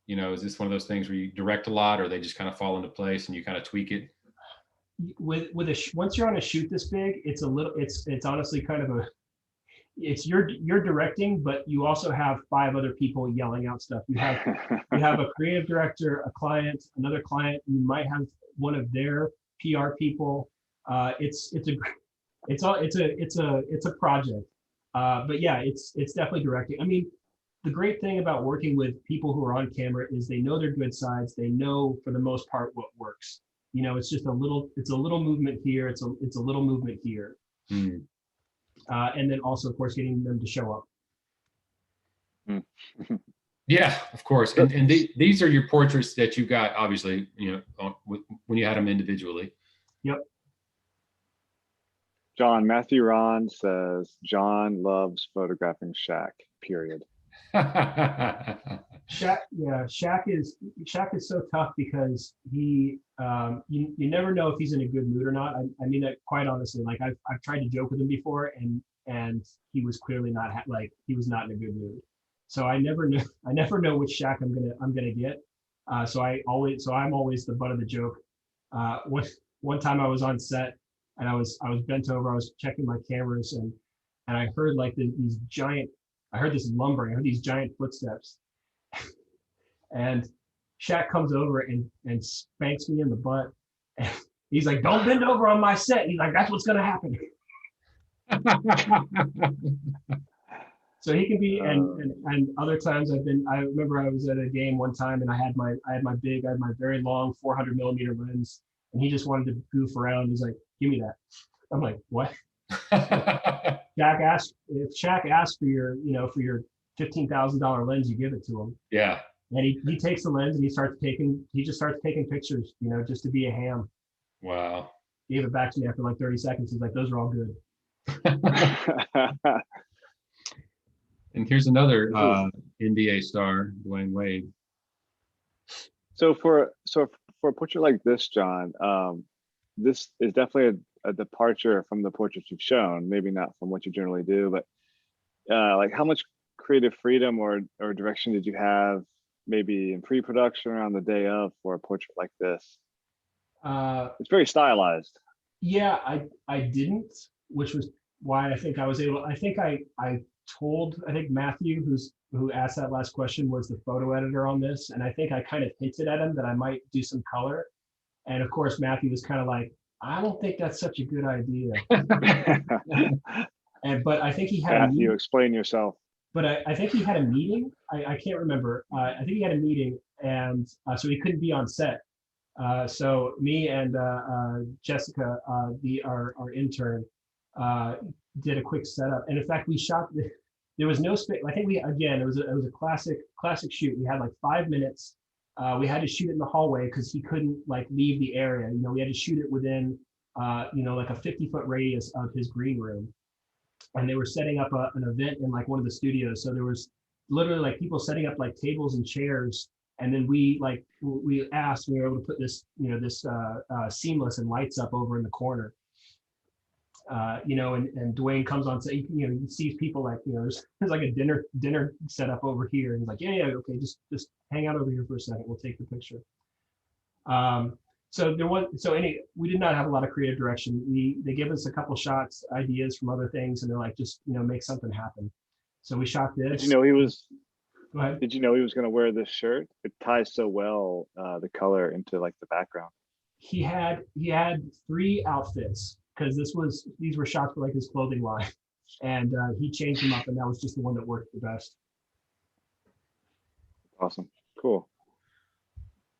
Is this one of those things where you direct a lot, or they just kind of fall into place and you kind of tweak it? Once you're on a shoot this big, it's honestly kind of it's you're directing, but you also have 5 other people yelling out stuff. You have a creative director, a client, another client. You might have one of their PR people. It's a project. But yeah, it's definitely directing. I mean, the great thing about working with people who are on camera is they know their good sides. They know for the most part what works. It's just a little movement here. It's a little movement here. Mm. And then also, of course, getting them to show up. Mm. Yeah, of course. And these are your portraits that you got, obviously, when you had them individually. Yep. John, Matthew Ron says, John loves photographing Shaq, period. Shaq is so tough because he, you never know if he's in a good mood or not. I mean that quite honestly. Like I've tried to joke with him before, and he was clearly not he was not in a good mood. So I never know which Shaq I'm gonna get. So I'm always the butt of the joke. One time I was on set and I was bent over. I was checking my cameras and I heard like these giant. I heard this lumbering. I heard these giant footsteps. And Shaq comes over and spanks me in the butt. And he's like, "Don't bend over on my set." He's like, "That's what's gonna happen." So he can be, and other times I remember I was at a game one time and I had my very long 400mm lens, and he just wanted to goof around. He's like, "Give me that." I'm like, "What?" If Shaq asks for your $15,000 lens, you give it to him. Yeah. And he takes the lens and he just starts taking pictures, just to be a ham. Wow. He gave it back to me after like 30 seconds. He's like, "Those are all good." And here's another NBA star, Dwayne Wade. So for a portrait like this, John, this is definitely a departure from the portraits you've shown. Maybe not from what you generally do, but like how much creative freedom or direction did you have, maybe in pre-production or on the day of, for a portrait like this? It's very stylized. Yeah, I didn't, which was why I think I was able. I think Matthew, who asked that last question, was the photo editor on this, and I think I kind of hinted at him that I might do some color, and of course Matthew was kind of like, "I don't think that's such a good idea." But I think he had Matthew, explain yourself. But I think he had a meeting. I can't remember. I think he had a meeting, and so he couldn't be on set. So me and Jessica, our intern, did a quick setup. And in fact, we shot. There was no space. I think it was a classic shoot. We had like 5 minutes. We had to shoot it in the hallway because he couldn't like leave the area. We had to shoot it within like a 50-foot radius of his green room. And they were setting up an event in like one of the studios. So there was literally like people setting up like tables and chairs. And then we were able to put this seamless and lights up over in the corner. And Dwayne comes on set, he sees people like, there's like a dinner set up over here. And he's like, yeah, okay, just hang out over here for a second. We'll take the picture. So we did not have a lot of creative direction. They give us a couple shots, ideas from other things, and they're like, just make something happen. So we shot Did this. you know he was? Go ahead. Did you know he was going to wear this shirt? It ties so well the color into like the background. He had 3 outfits because these were shots for like his clothing line, and he changed them up, and that was just the one that worked the best. Awesome, cool.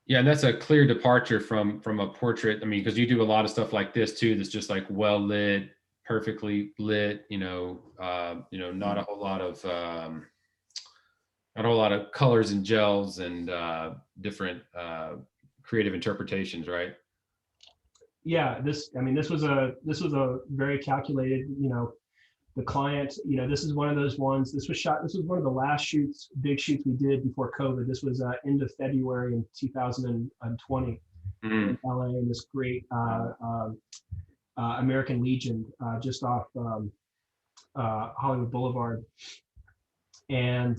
Yeah, and that's a clear departure from a portrait. I mean, because you do a lot of stuff like this too. That's just like well lit, perfectly lit. Not a whole lot of not a whole lot of colors and gels and different creative interpretations, right? Yeah, this was a very calculated. The client, this is one of those ones. This was one of the last big shoots we did before COVID. This was end of February in 2020 in LA, in this great American Legion just off Hollywood Boulevard. And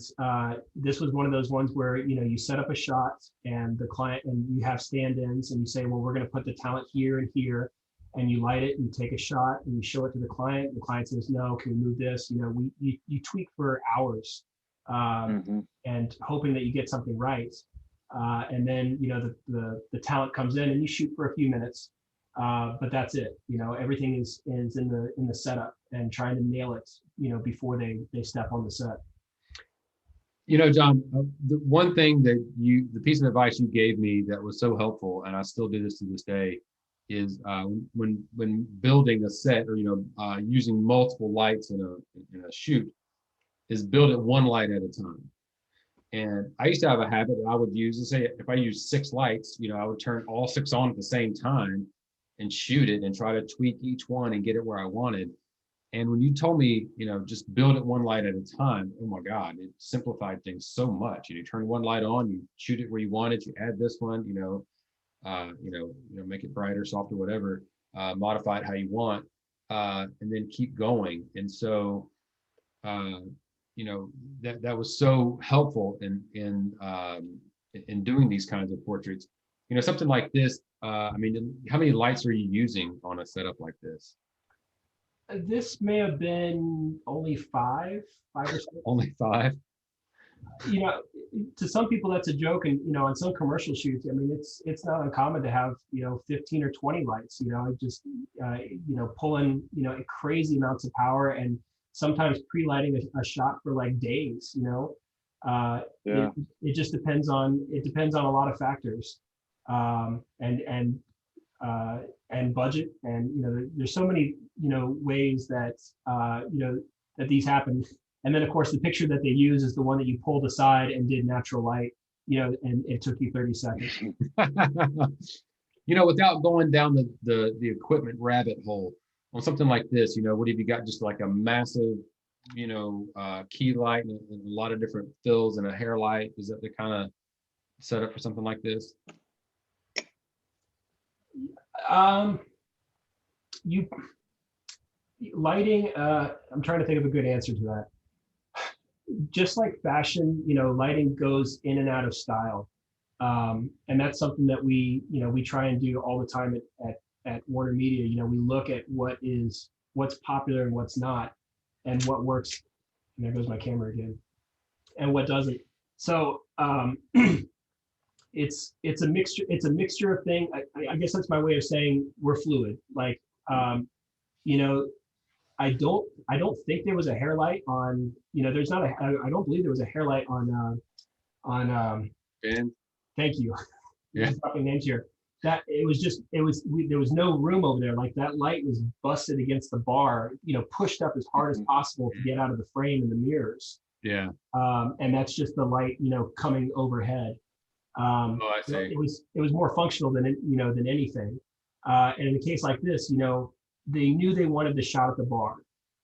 this was one of those ones where you set up a shot, and the client, and you have stand-ins, and you say, well, we're going to put the talent here and here, and you light it, and you take a shot, and you show it to the client. The client says, no, can we move this? You tweak for hours, and hoping that you get something right. And then the talent comes in, and you shoot for a few minutes, but that's it. Everything is in the setup, and trying to nail it before they step on the set. John, the one thing that the piece of advice you gave me that was so helpful, and I still do this to this day, is when building a set, or using multiple lights in a shoot, is build it one light at a time. And I used to have a habit that I would use, let's say if I use 6 lights, I would turn all 6 on at the same time and shoot it and try to tweak each one and get it where I wanted. And when you told me, just build it one light at a time, oh my God, it simplified things so much. You turn one light on, you shoot it where you want it, you add this one, make it brighter, softer, whatever, modify it how you want, and then keep going. And so, that was so helpful in doing these kinds of portraits. Something like this. How many lights are you using on a setup like this? This may have been only 5 or 6. Only 5. To some people that's a joke, and on some commercial shoots, it's not uncommon to have 15 or 20 lights. Just pulling crazy amounts of power, and sometimes pre-lighting a shot for like days. It just depends on a lot of factors, and budget, and there's so many ways that that these happen. And then of course the picture that they use is the one that you pulled aside and did natural light, and it took you 30 seconds. Without going down the equipment rabbit hole on something like this, what have you got? Just like a massive key light and a lot of different fills and a hair light. Is that the kind of setup for something like this? Lighting, I'm trying to think of a good answer to that. Just like fashion, lighting goes in and out of style. And that's something that we try and do all the time at WarnerMedia. We look at what's popular and what's not, and what works. And there goes my camera again. And what doesn't. So it's a mixture of things. I guess that's my way of saying we're fluid. Like I don't think there was a hair light on. There's not I don't believe there was a hair light on Ben. Thank you. Yeah. Dropping names here. That there was no room over there. Like that light was busted against the bar, pushed up as hard as possible to get out of the frame and the mirrors. Yeah. And that's just the light, coming overhead. I see. It was more functional than anything. And in a case like this, they knew they wanted the shot at the bar.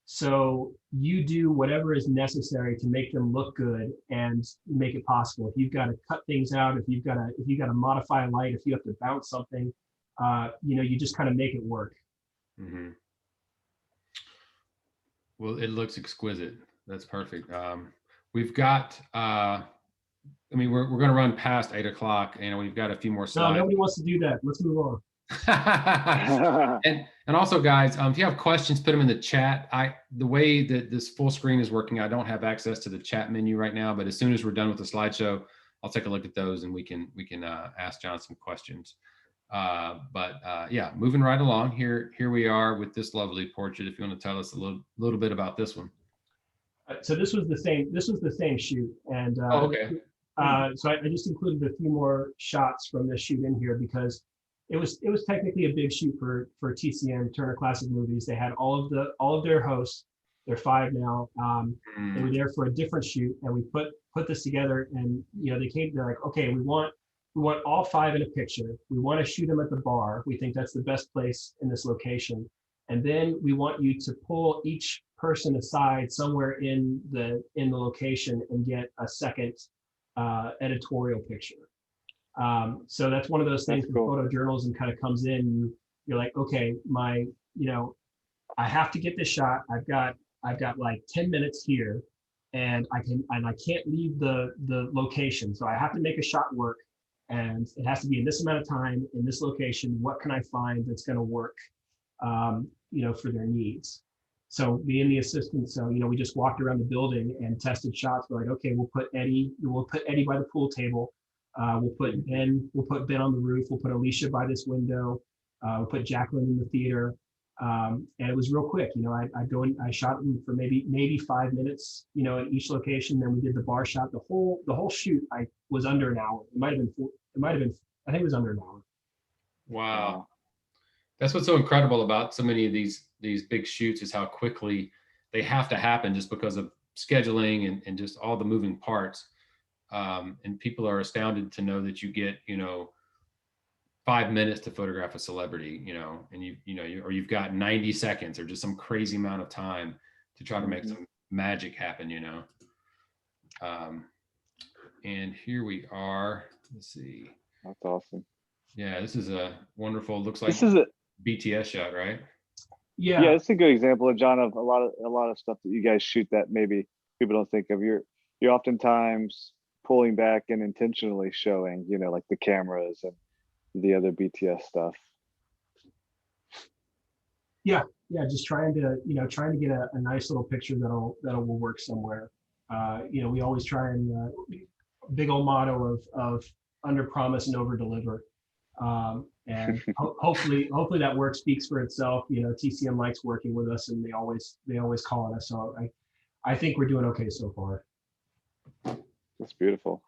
So you do whatever is necessary to make them look good and make it possible. If you've got to cut things out, if you've got to modify a light, if you have to bounce something, you just kind of make it work. Mm-hmm. Well, it looks exquisite. That's perfect. We've got a I mean, we're going to run past 8 o'clock, and we've got a few more No, slides. nobody wants to do that. Let's move on. and also, guys, if you have questions, put them in the chat. The way that this full screen is working, I don't have access to the chat menu right now, but as soon as we're done with the slideshow, I'll take a look at those and we can ask John some questions. Yeah, moving right along here we are with this lovely portrait. If you want to tell us a little bit about this one. So this was the same shoot, and okay. so I just included a few more shots from this shoot in here because it was technically a big shoot for TCM, Turner Classic Movies. They had all of their hosts. They're 5 now. They were there for a different shoot, and we put this together. And they're like, okay, we want all 5 in a picture. We want to shoot them at the bar. We think that's the best place in this location. And then we want you to pull each person aside somewhere in the location and get a second editorial picture. So that's one of those things where photojournalism kind of comes in. You're like, okay, I have to get this shot. I've got like 10 minutes here, and I can't leave the location. So I have to make a shot work, and it has to be in this amount of time in this location. What can I find that's going to work, for their needs? So me and the assistant, we just walked around the building and tested shots. We're like, okay, we'll put Eddie by the pool table. We'll put Ben on the roof. We'll put Alicia by this window. We'll put Jacqueline in the theater. And it was real quick. I'd go in, I shot them for maybe 5 minutes, in each location. Then we did the bar shot. The whole shoot was under an hour. I think it was under an hour. Wow. That's what's so incredible about so many of these big shoots is how quickly they have to happen just because of scheduling and just all the moving parts. And people are astounded to know that you get, 5 minutes to photograph a celebrity, and you've got 90 seconds or just some crazy amount of time to try to make some magic happen, and here we are. Let's see. That's awesome. Yeah, this is a wonderful, looks like this is a BTS shot, right? Yeah, it's a good example of John, of a lot of stuff that you guys shoot that maybe people don't think of. You're oftentimes pulling back and intentionally showing, like the cameras and the other BTS stuff. Yeah, just trying to get a nice little picture that'll will work somewhere. We always try and big old motto of under promise and over deliver. And hopefully that work speaks for itself. TCM likes working with us, and they always call on us. So I think we're doing okay so far. That's beautiful.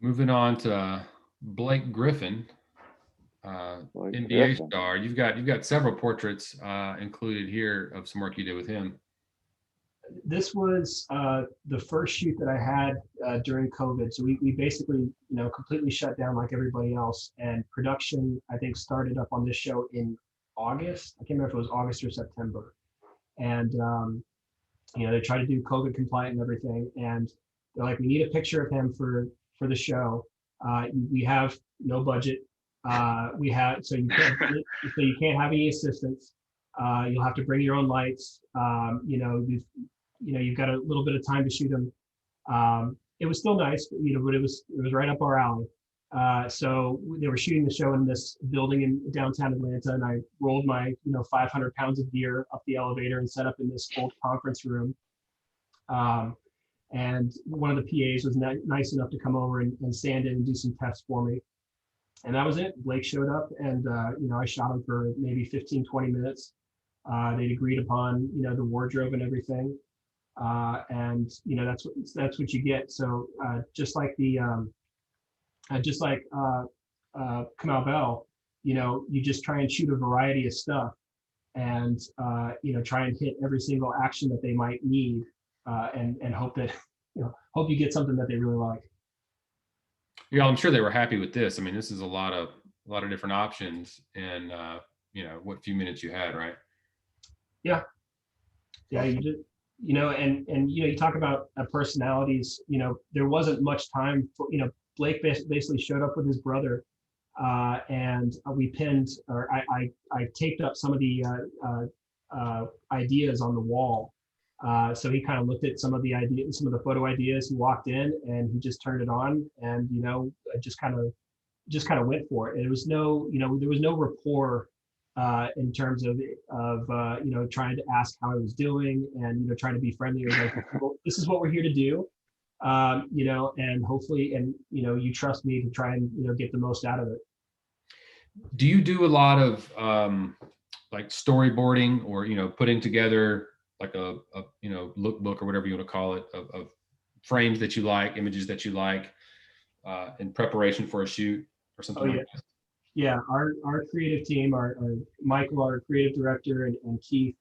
Moving on to Blake Griffin, NBA star. You've got several portraits included here of some work you did with him. This was the first shoot that I had during COVID. So we basically, completely shut down like everybody else. And production, I think, started up on this show in August. I can't remember if it was August or September. And, they try to do COVID compliant and everything. And they're like, we need a picture of him for the show. We have no budget. So you can't have any assistants. You'll have to bring your own lights. You've got a little bit of time to shoot them. It was still nice, but it was right up our alley. So they were shooting the show in this building in downtown Atlanta, and I rolled my 500 pounds of gear up the elevator and set up in this old conference room. And one of the PAs was nice enough to come over and stand in and do some tests for me. And that was it. Blake showed up, and I shot him for maybe 15, 20 minutes. They'd agreed upon the wardrobe and everything. And that's what you get. So just like Kamau Bell, you just try and shoot a variety of stuff, and try and hit every single action that they might need, and hope that hope you get something that they really like. Yeah, I'm sure they were happy with this. I mean, this is a lot of different options, and what few minutes you had, right? Yeah, you did. And you talk about personalities. There wasn't much time for Blake basically showed up with his brother, and we pinned, or I taped up some of the ideas on the wall, So he kind of looked at some of the ideas, some of the photo ideas. He walked in and he just turned it on, and just kind of went for it. And there was no, there was no rapport in terms of trying to ask how I was doing and trying to be friendly. It was like, well, this is what we're here to do, and hopefully, and you trust me to try and get the most out of it. Do you do a lot of like storyboarding, or putting together like a lookbook or whatever you want to call it, of frames that you like, images that you like, in preparation for a shoot or something like that? Yeah, our creative team, our Michael, our creative director, and Keith,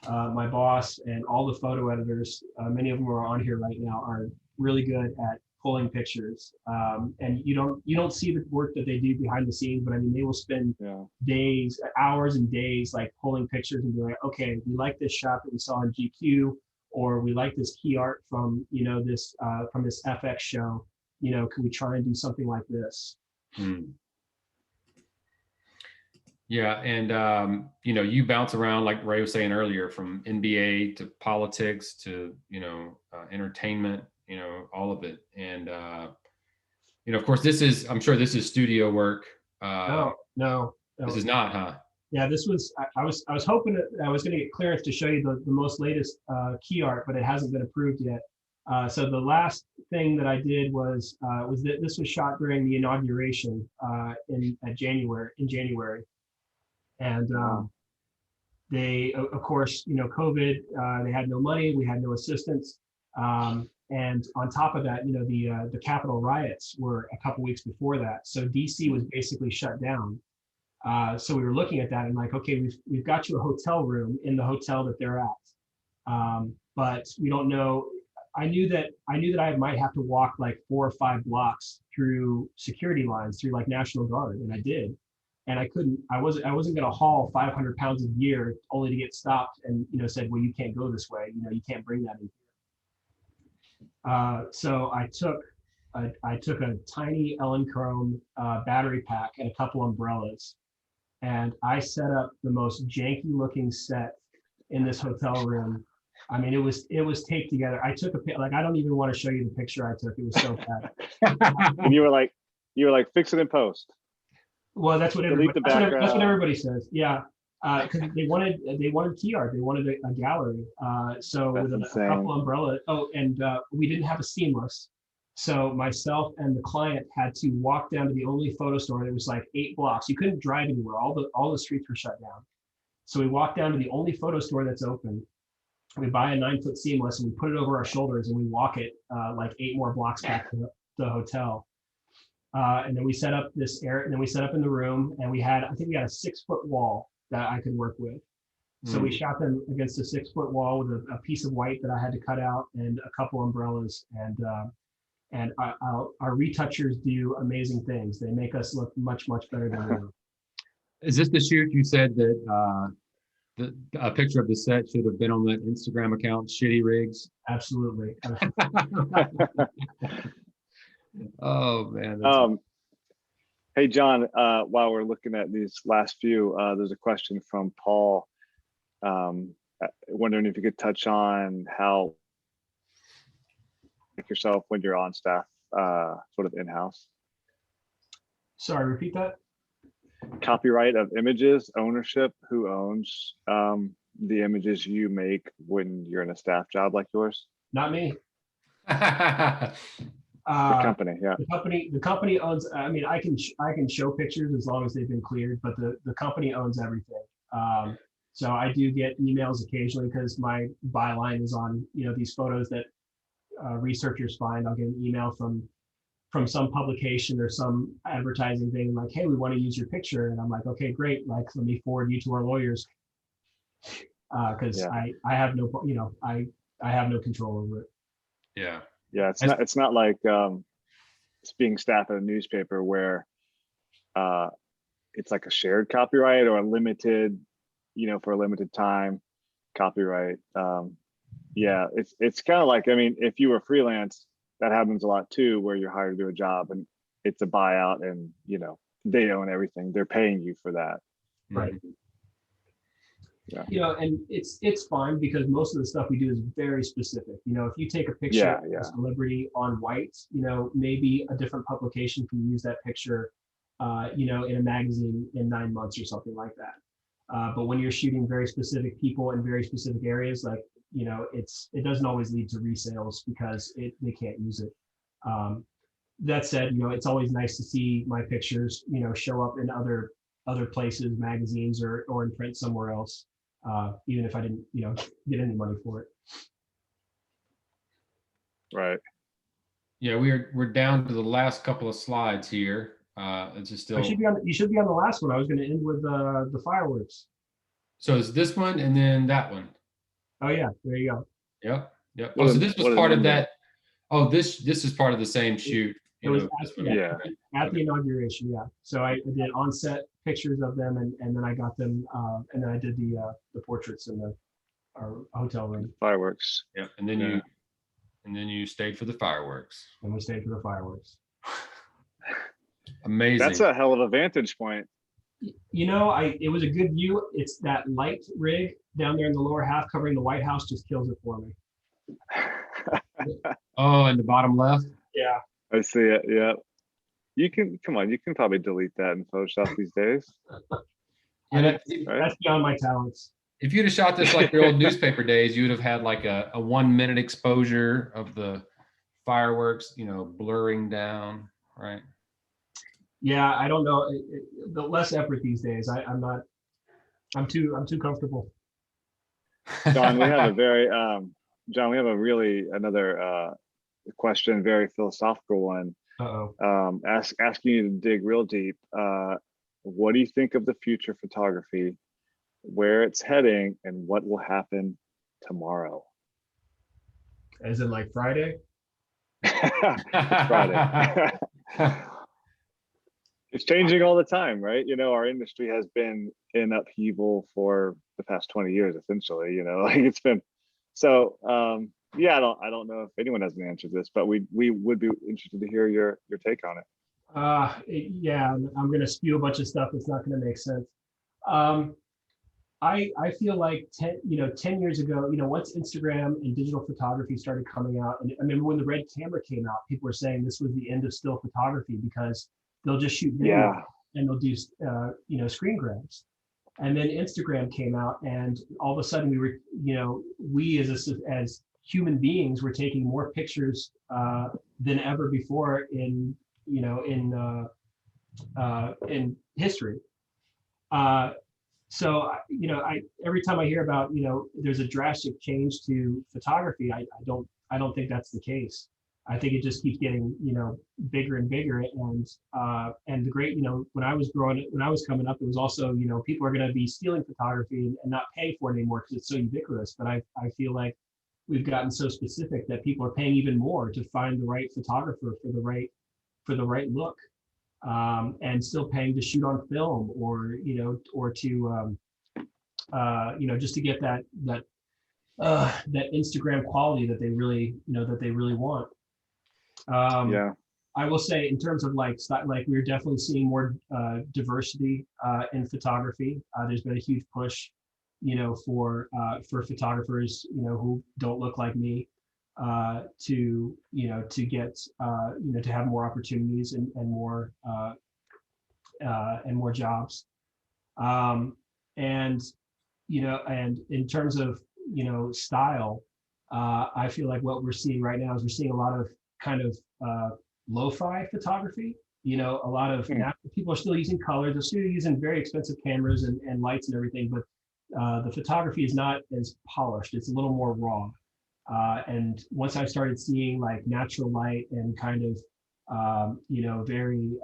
my boss, and all the photo editors, many of them are on here right now, are really good at pulling pictures. And you don't see the work that they do behind the scenes, but I mean, they will spend days, hours and days, like pulling pictures and be like, okay, we like this shot that we saw in GQ, or we like this key art from this from this FX show. Can we try and do something like this? Yeah, and you bounce around, like Ray was saying earlier, from NBA to politics to entertainment, all of it. And of course, I'm sure this is studio work. No. This is not, huh? Yeah, this was. I was hoping that I was going to get clearance to show you the most latest key art, but it hasn't been approved yet. So the last thing that I did was that this was shot during the inauguration in January. And they, of course, COVID, they had no money, we had no assistance. And on top of that, the Capitol riots were a couple weeks before that. So DC was basically shut down. So we were looking at that and like, okay, we've got you a hotel room in the hotel that they're at. But we don't know. I knew that I might have to walk like 4 or 5 blocks through security lines, through like National Guard, and I did. And I wasn't going to haul 500 pounds of gear only to get stopped and, said, well, you can't go this way. You can't bring that in here. So I took a tiny Ellen Chrome battery pack and a couple umbrellas, and I set up the most janky looking set in this hotel room. I mean, it was taped together. I took like, I don't even want to show you the picture I took. It was so bad. And you were like, fix it in post. Well, that's what everybody says. Yeah, because they wanted key art. They wanted a gallery. So with a couple umbrellas. Oh, and we didn't have a seamless. So myself and the client had to walk down to the only photo store. It was like 8 blocks. You couldn't drive anywhere. All the streets were shut down. So we walked down to the only photo store that's open. We buy a 9-foot seamless and we put it over our shoulders and we walk it like 8 more blocks back to the hotel. And then we set up this area, and then we set up in the room, and I think we had a 6-foot wall that I could work with. So we shot them against a 6-foot wall with a piece of white that I had to cut out and a couple umbrellas. And our retouchers do amazing things. They make us look much, much better than we are. Is this the shoot you said that a picture of the set should have been on that Instagram account, Shitty Rigs? Absolutely. Oh man. Hey John, while we're looking at these last few, there's a question from Paul, wondering if you could touch on how yourself when you're on staff, sort of in-house. Sorry, repeat that. Copyright of images, ownership, who owns the images you make when you're in a staff job like yours? Not me. The company, yeah. The company owns. I mean, I can show pictures as long as they've been cleared, but the company owns everything. So I do get emails occasionally because my byline is on these photos that researchers find. I'll get an email from some publication or some advertising thing like, hey, we want to use your picture, and I'm like, okay, great. Like, let me forward you to our lawyers because I have no I have no control over it. Yeah, it's not like it's being staff at a newspaper where it's like a shared copyright or a limited, for a limited time copyright. Yeah, it's kind of like, I mean, if you were freelance, that happens a lot too, where you're hired to do a job and it's a buyout and they own everything. They're paying you for that. Right. You know, and it's fine because most of the stuff we do is very specific. You know, if you take a picture of a celebrity on white, you know, maybe a different publication can use that picture, you know, in a magazine in 9 months or something like that. But when you're shooting very specific people in very specific areas, like, you know, it doesn't always lead to resales because they can't use it. That said, you know, it's always nice to see my pictures, you know, show up in other places, magazines, or in print somewhere else, even if I didn't, you know, get any money for it. Right. Yeah, we're down to the last couple of slides here. It's just still. You should be on the last one. I was going to end with the fireworks. So it's this one and then that one. Oh yeah, there you go. Yep. Yep. Oh, so this was part of that. Oh, this is part of the same shoot. It was at the inauguration. Yeah. So I did on-set pictures of them, and then I got them, and then I did the portraits in our hotel room. Fireworks. Yeah. And then you stayed for the fireworks. And we stayed for the fireworks. Amazing. That's a hell of a vantage point. You know, it was a good view. It's that light rig down there in the lower half covering the White House just kills it for me. Oh, and the bottom left? Yeah. I see it. Yeah. You can probably delete that in Photoshop these days. Yeah, that's beyond my talents. If you'd have shot this like your old newspaper days, you would have had like a 1 minute exposure of the fireworks, you know, blurring down, right? Yeah, I don't know. The less effort these days. I'm too comfortable. John, we have another question, very philosophical one. Asking you to dig real deep. What do you think of the future photography, where it's heading, and what will happen tomorrow? As in like Friday? It's Friday. It's changing all the time, right? You know, our industry has been in upheaval for the past 20 years, essentially, you know, like it's been, so, yeah, I don't know if anyone has an answer to this, but we would be interested to hear your take on it. Yeah, I'm going to spew a bunch of stuff that's not going to make sense. I feel like 10 years ago, you know, once Instagram and digital photography started coming out, and I remember when the Red camera came out, people were saying this was the end of still photography because they'll just shoot video and they'll do you know, screen grabs. And then Instagram came out, and all of a sudden we as human beings were taking more pictures than ever before in history. So, you know, every time I hear about, you know, there's a drastic change to photography, I don't think that's the case. I think it just keeps getting, you know, bigger and bigger. And the great, you know, when I was coming up, it was also, you know, people are going to be stealing photography and not pay for it anymore because it's so ubiquitous. But I feel like we've gotten so specific that people are paying even more to find the right photographer for the right look, and still paying to shoot on film, or, you know, or to you know, just to get that Instagram quality that they really want. I will say, in terms of like we're definitely seeing more diversity in photography. There's been a huge push, you know, for photographers, you know, who don't look like me, to get, you know, to have more opportunities and more jobs. And, you know, and in terms of, you know, style, I feel like what we're seeing right now is we're seeing a lot of kind of lo-fi photography. You know, a lot of people are still using color. They're still using very expensive cameras and lights and everything, but the photography is not as polished. It's a little more raw. And once I started seeing like natural light and kind of, you know, very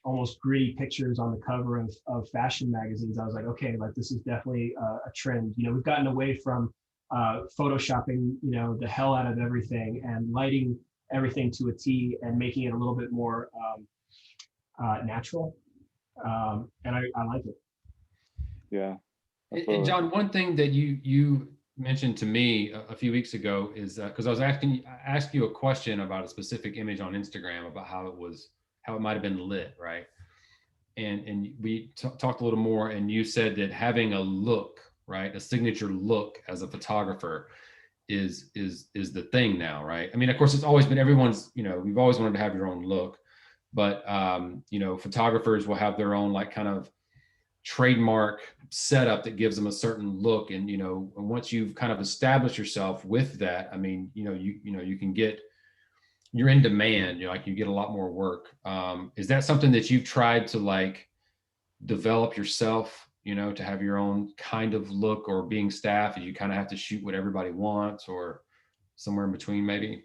almost gritty pictures on the cover of fashion magazines, I was like, okay, like this is definitely a trend. You know, we've gotten away from photoshopping, you know, the hell out of everything and lighting everything to a T and making it a little bit more natural. And I like it. Yeah. And John, one thing that you mentioned to me a few weeks ago is because I asked you a question about a specific image on Instagram about how it might have been lit, right? And we talked a little more, and you said that having a look right? A signature look as a photographer is the thing now, right? I mean, of course, it's always been everyone's, you've always wanted to have your own look, but photographers will have their own like kind of trademark setup that gives them a certain look. And and once you've kind of established yourself with that, I mean, you can get, you're in demand, like you get a lot more work. Is that something that you've tried to like develop yourself, to have your own kind of look, or being staff, and you kind of have to shoot what everybody wants, or somewhere in between maybe?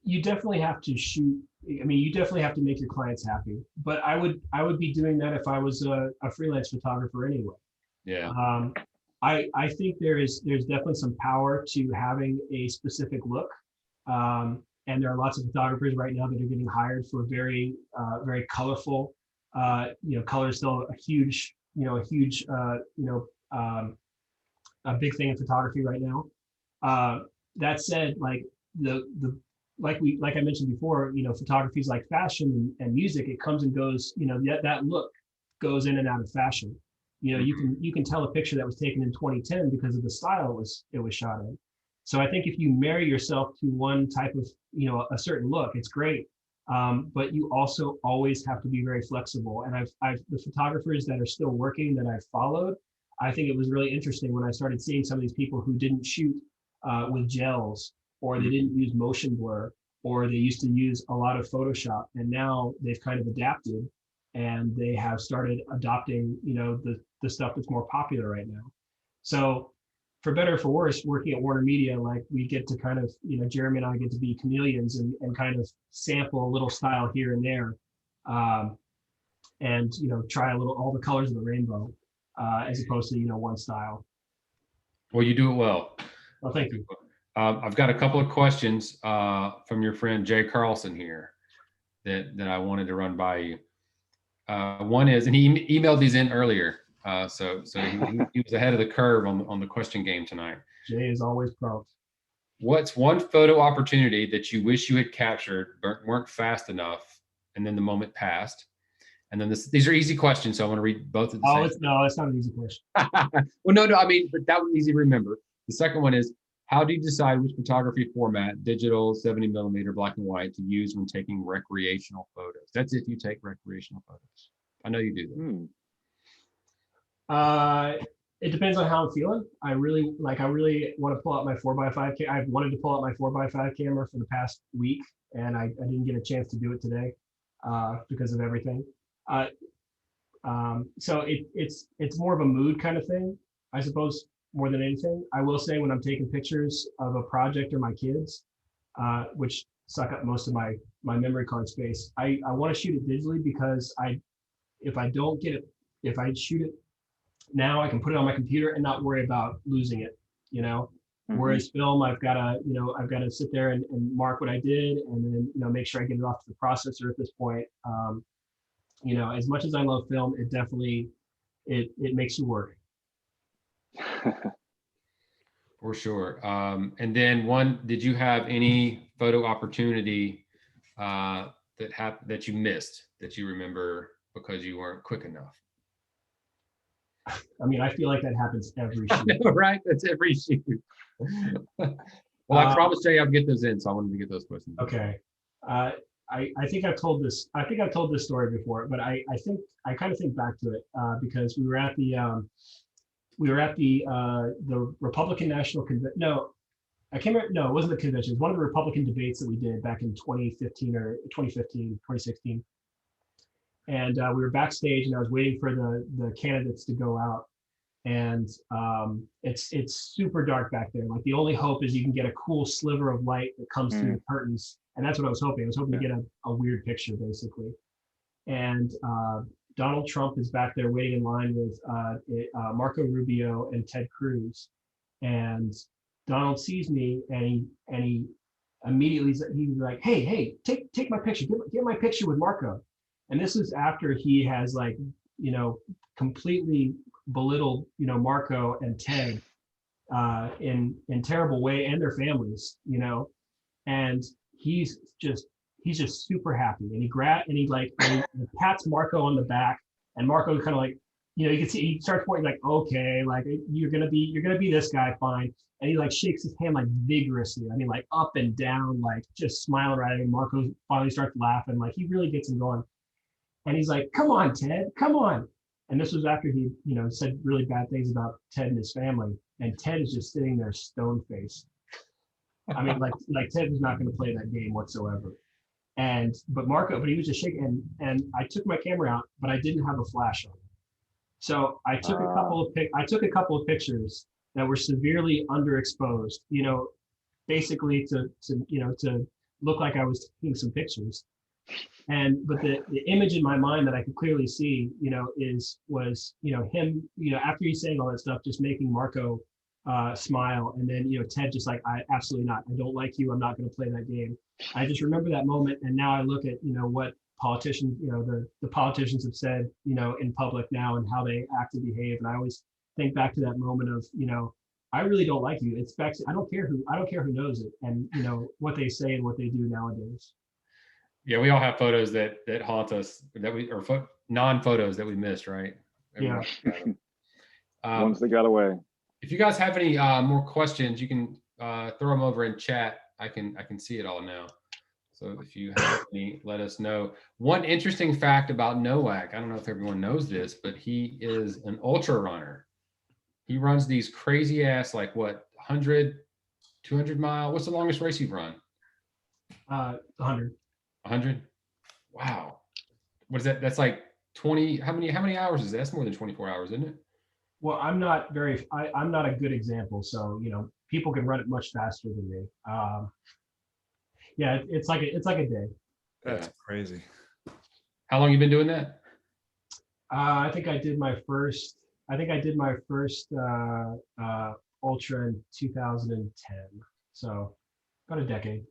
You definitely have to shoot. I mean, you definitely have to make your clients happy. But I would be doing that if I was a freelance photographer anyway. Yeah. I think there's definitely some power to having a specific look. And there are lots of photographers right now that are getting hired for very colorful. Color is still a big thing in photography right now. That said, like like I mentioned before, photography is like fashion and music. It comes and goes. That look goes in and out of fashion. You can tell a picture that was taken in 2010 because of the style it was shot in. So I think if you marry yourself to one type of, a certain look, it's great. But you also always have to be very flexible. And the photographers that are still working that I've followed, I think it was really interesting when I started seeing some of these people who didn't shoot with gels, or they didn't use motion blur, or they used to use a lot of Photoshop, and now they've kind of adapted and they have started adopting, the stuff that's more popular right now. So for better or for worse, working at WarnerMedia, like we get to kind of, Jeremy and I get to be chameleons and kind of sample a little style here and there, and try all the colors of the rainbow, as opposed to one style. Well, you do it well. Well, thank you. I've got a couple of questions from your friend Jay Carlson here that I wanted to run by you. One is, and he emailed these in earlier, so he was ahead of the curve on the question game tonight. Jay is always prompt. What's one photo opportunity that you wish you had captured but weren't fast enough, and then the moment passed? And then these are easy questions, so I want to read both of the same. No, it's not an easy question. Well, no, I mean, but that one's easy to remember. The second one is, how do you decide which photography format, digital, 70 millimeter, black and white, to use when taking recreational photos? That's if you take recreational photos. I know you do that. It depends on how I'm feeling. I really want to pull out my 4x5. I've wanted to pull out my 4x5 camera for the past week, and I didn't get a chance to do it today because of everything. So it's more of a mood kind of thing, I suppose, more than anything. I will say, when I'm taking pictures of a project or my kids, which suck up most of my memory card space, I want to shoot it digitally, because if I don't get it, if I shoot it now, I can put it on my computer and not worry about losing it, Whereas film, I've got to sit there and mark what I did, and then, make sure I get it off to the processor at this point. As much as I love film, it definitely, it makes you work. For sure. And then did you have any photo opportunity that you missed, that you remember because you weren't quick enough? I mean, I feel like that happens every shoot. Right? That's every shoot. Well, I promised Jay I'd get those in, so I wanted to get those questions. Okay. I think I've told this. I think I've told this story before, but I kind of think back to it because we were at the Republican National Convention. No, I can't remember. No, it wasn't the convention. It was one of the Republican debates that we did back in 2016. And we were backstage, and I was waiting for the candidates to go out. And it's super dark back there. Like, the only hope is you can get a cool sliver of light that comes through the curtains. And that's what I was hoping. I was hoping to get a weird picture, basically. And Donald Trump is back there waiting in line with Marco Rubio and Ted Cruz. And Donald sees me, and he immediately, he's like, hey, take my picture. Get my picture with Marco. And this is after he has, like, completely belittled, Marco and Ted in terrible way, and their families, and he's just super happy. And he pats Marco on the back, and Marco kind of like, you can see he starts pointing like, okay, like you're gonna be this guy, fine. And he like shakes his hand like vigorously. I mean, like up and down, like just smiling right at him. Marco finally starts laughing, like he really gets him going. And he's like, come on, Ted, come on. And this was after he, said really bad things about Ted and his family. And Ted is just sitting there stone faced. I mean, like Ted was not going to play that game whatsoever. But he was just shaking. And I took my camera out, but I didn't have a flash on. So I took a couple of pictures that were severely underexposed, basically to look like I was taking some pictures. But the image in my mind that I could clearly see, was him, after he's saying all that stuff, just making Marco smile. And then, Ted just like, I absolutely not. I don't like you. I'm not going to play that game. I just remember that moment. And now I look at, what politicians, the politicians have said, in public now and how they act and behave. And I always think back to that moment of, I really don't like you. It's back. I don't care who knows it. And, what they say and what they do nowadays. Yeah, we all have photos that haunt us or non-photos that we missed, right? Yeah. Ones that got away. If you guys have any more questions, you can throw them over in chat. I can see it all now. So if you have any, let us know. One interesting fact about Nowak, I don't know if everyone knows this, but he is an ultra runner. He runs these crazy ass, like what, 100, 200 mile? What's the longest race you've run? 100. 100? Wow. What is that? That's like 20. How many hours is that? That's more than 24 hours, isn't it? Well, I'm not a good example. So, people can run it much faster than me. Yeah, it's like a day. That's crazy. How long you been doing that? I think I did my first ultra in 2010. So about a decade.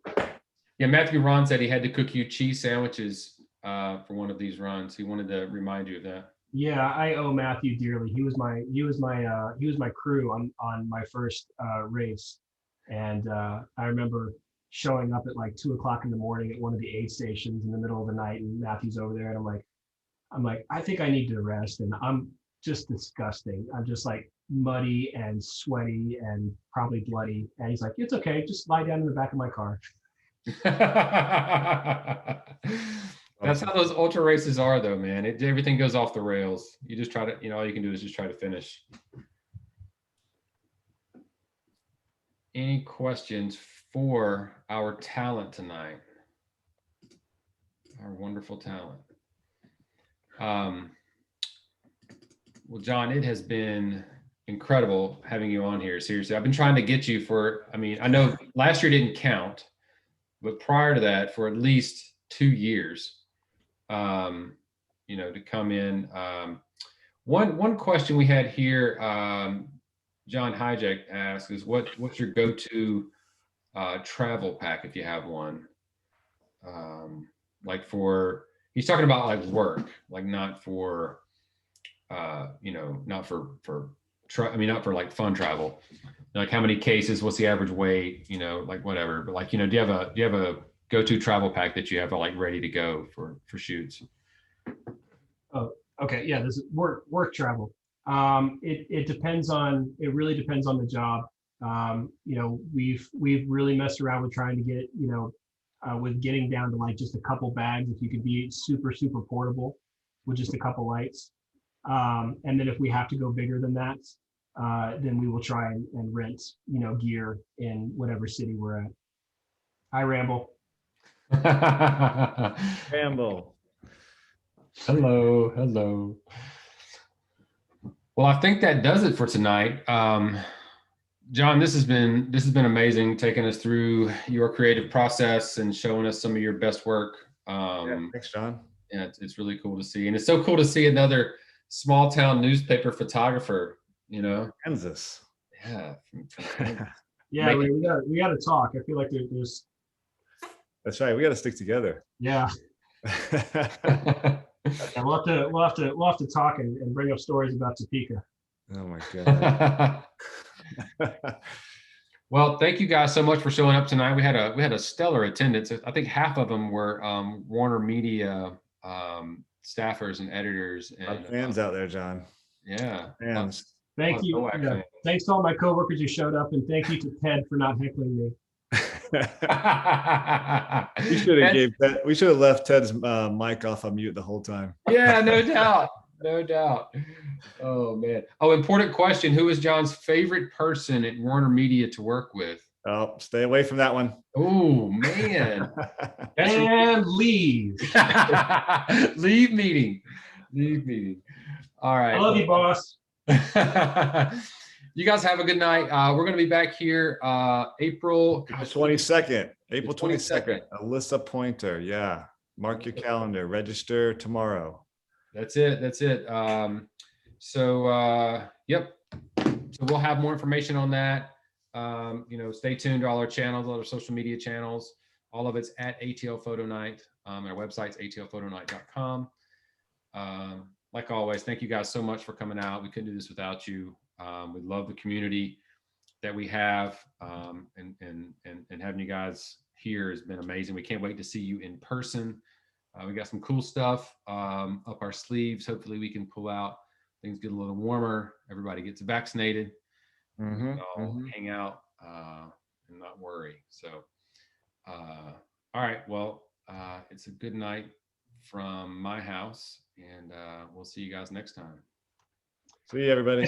Yeah, Matthew Ron said he had to cook you cheese sandwiches for one of these runs. He wanted to remind you of that. Yeah, I owe Matthew dearly. He was my crew on my first race, and I remember showing up at like 2:00 in the morning at one of the aid stations in the middle of the night, and Matthew's over there, and I'm like, I think I need to rest, and I'm just disgusting. I'm just like muddy and sweaty and probably bloody, and he's like, it's okay, just lie down in the back of my car. That's how those ultra races are, though, man. Everything goes off the rails. You just try to, all you can do is just try to finish. Any questions for our talent tonight? Our wonderful talent. Well, John, it has been incredible having you on here. Seriously, I've been trying to get you I know last year didn't count, but prior to that, for at least 2 years, to come in. One question we had here, John Hijack asked is what's your go-to travel pack if you have one? He's talking about like work, like not for not for like fun travel. Like how many cases, what's the average weight, like whatever. But like, do you have a go-to travel pack that you have like ready to go for shoots? Oh, okay. Yeah, this is work travel. It really depends on the job. We've really messed around with trying to get, with getting down to like just a couple bags, if you could be super, super portable with just a couple lights. And then if we have to go bigger than that, then we will try and rent, gear in whatever city we're at. I ramble. Ramble. Hello. Well, I think that does it for tonight. John, this has been amazing, taking us through your creative process and showing us some of your best work. Thanks, John. Yeah, it's really cool to see, and it's so cool to see another small town newspaper photographer. Kansas. Yeah. Yeah, we got to talk. I feel like there's. That's right. We got to stick together. Yeah. Yeah, we'll have to talk and bring up stories about Topeka. Oh my God. Well, thank you guys so much for showing up tonight. We had a stellar attendance. I think half of them were WarnerMedia staffers and editors and fans out there, John. Yeah. Man, Thank you. Nowak Yeah. fan. Thanks to all my coworkers who showed up, and thank you to Ted for not heckling me. we should have That's- we should have left Ted's mic off on mute the whole time. Yeah, no doubt. No doubt. Oh man. Oh, important question. Who is John's favorite person at WarnerMedia to work with? Oh, stay away from that one. Oh man. That's And leave. leave meeting. Leave meeting. All right. I love you, boss. You guys have a good night. We're going to be back here April 22nd, April 22nd. 22nd. Alyssa Pointer. Yeah. Mark your calendar. Register tomorrow. That's it. That's it. Yep. So we'll have more information on that. Stay tuned to all our channels, all our social media channels. All of it's at ATL Photo Night. Our website's atlphotonight.com. Like always, thank you guys so much for coming out. We couldn't do this without you. We love the community that we have, and having you guys here has been amazing. We can't wait to see you in person. We got some cool stuff up our sleeves. Hopefully we can pull out, things get a little warmer, everybody gets vaccinated, hang out and not worry. So, all right, well, it's a good night from my house, and we'll see you guys next time. See you, everybody.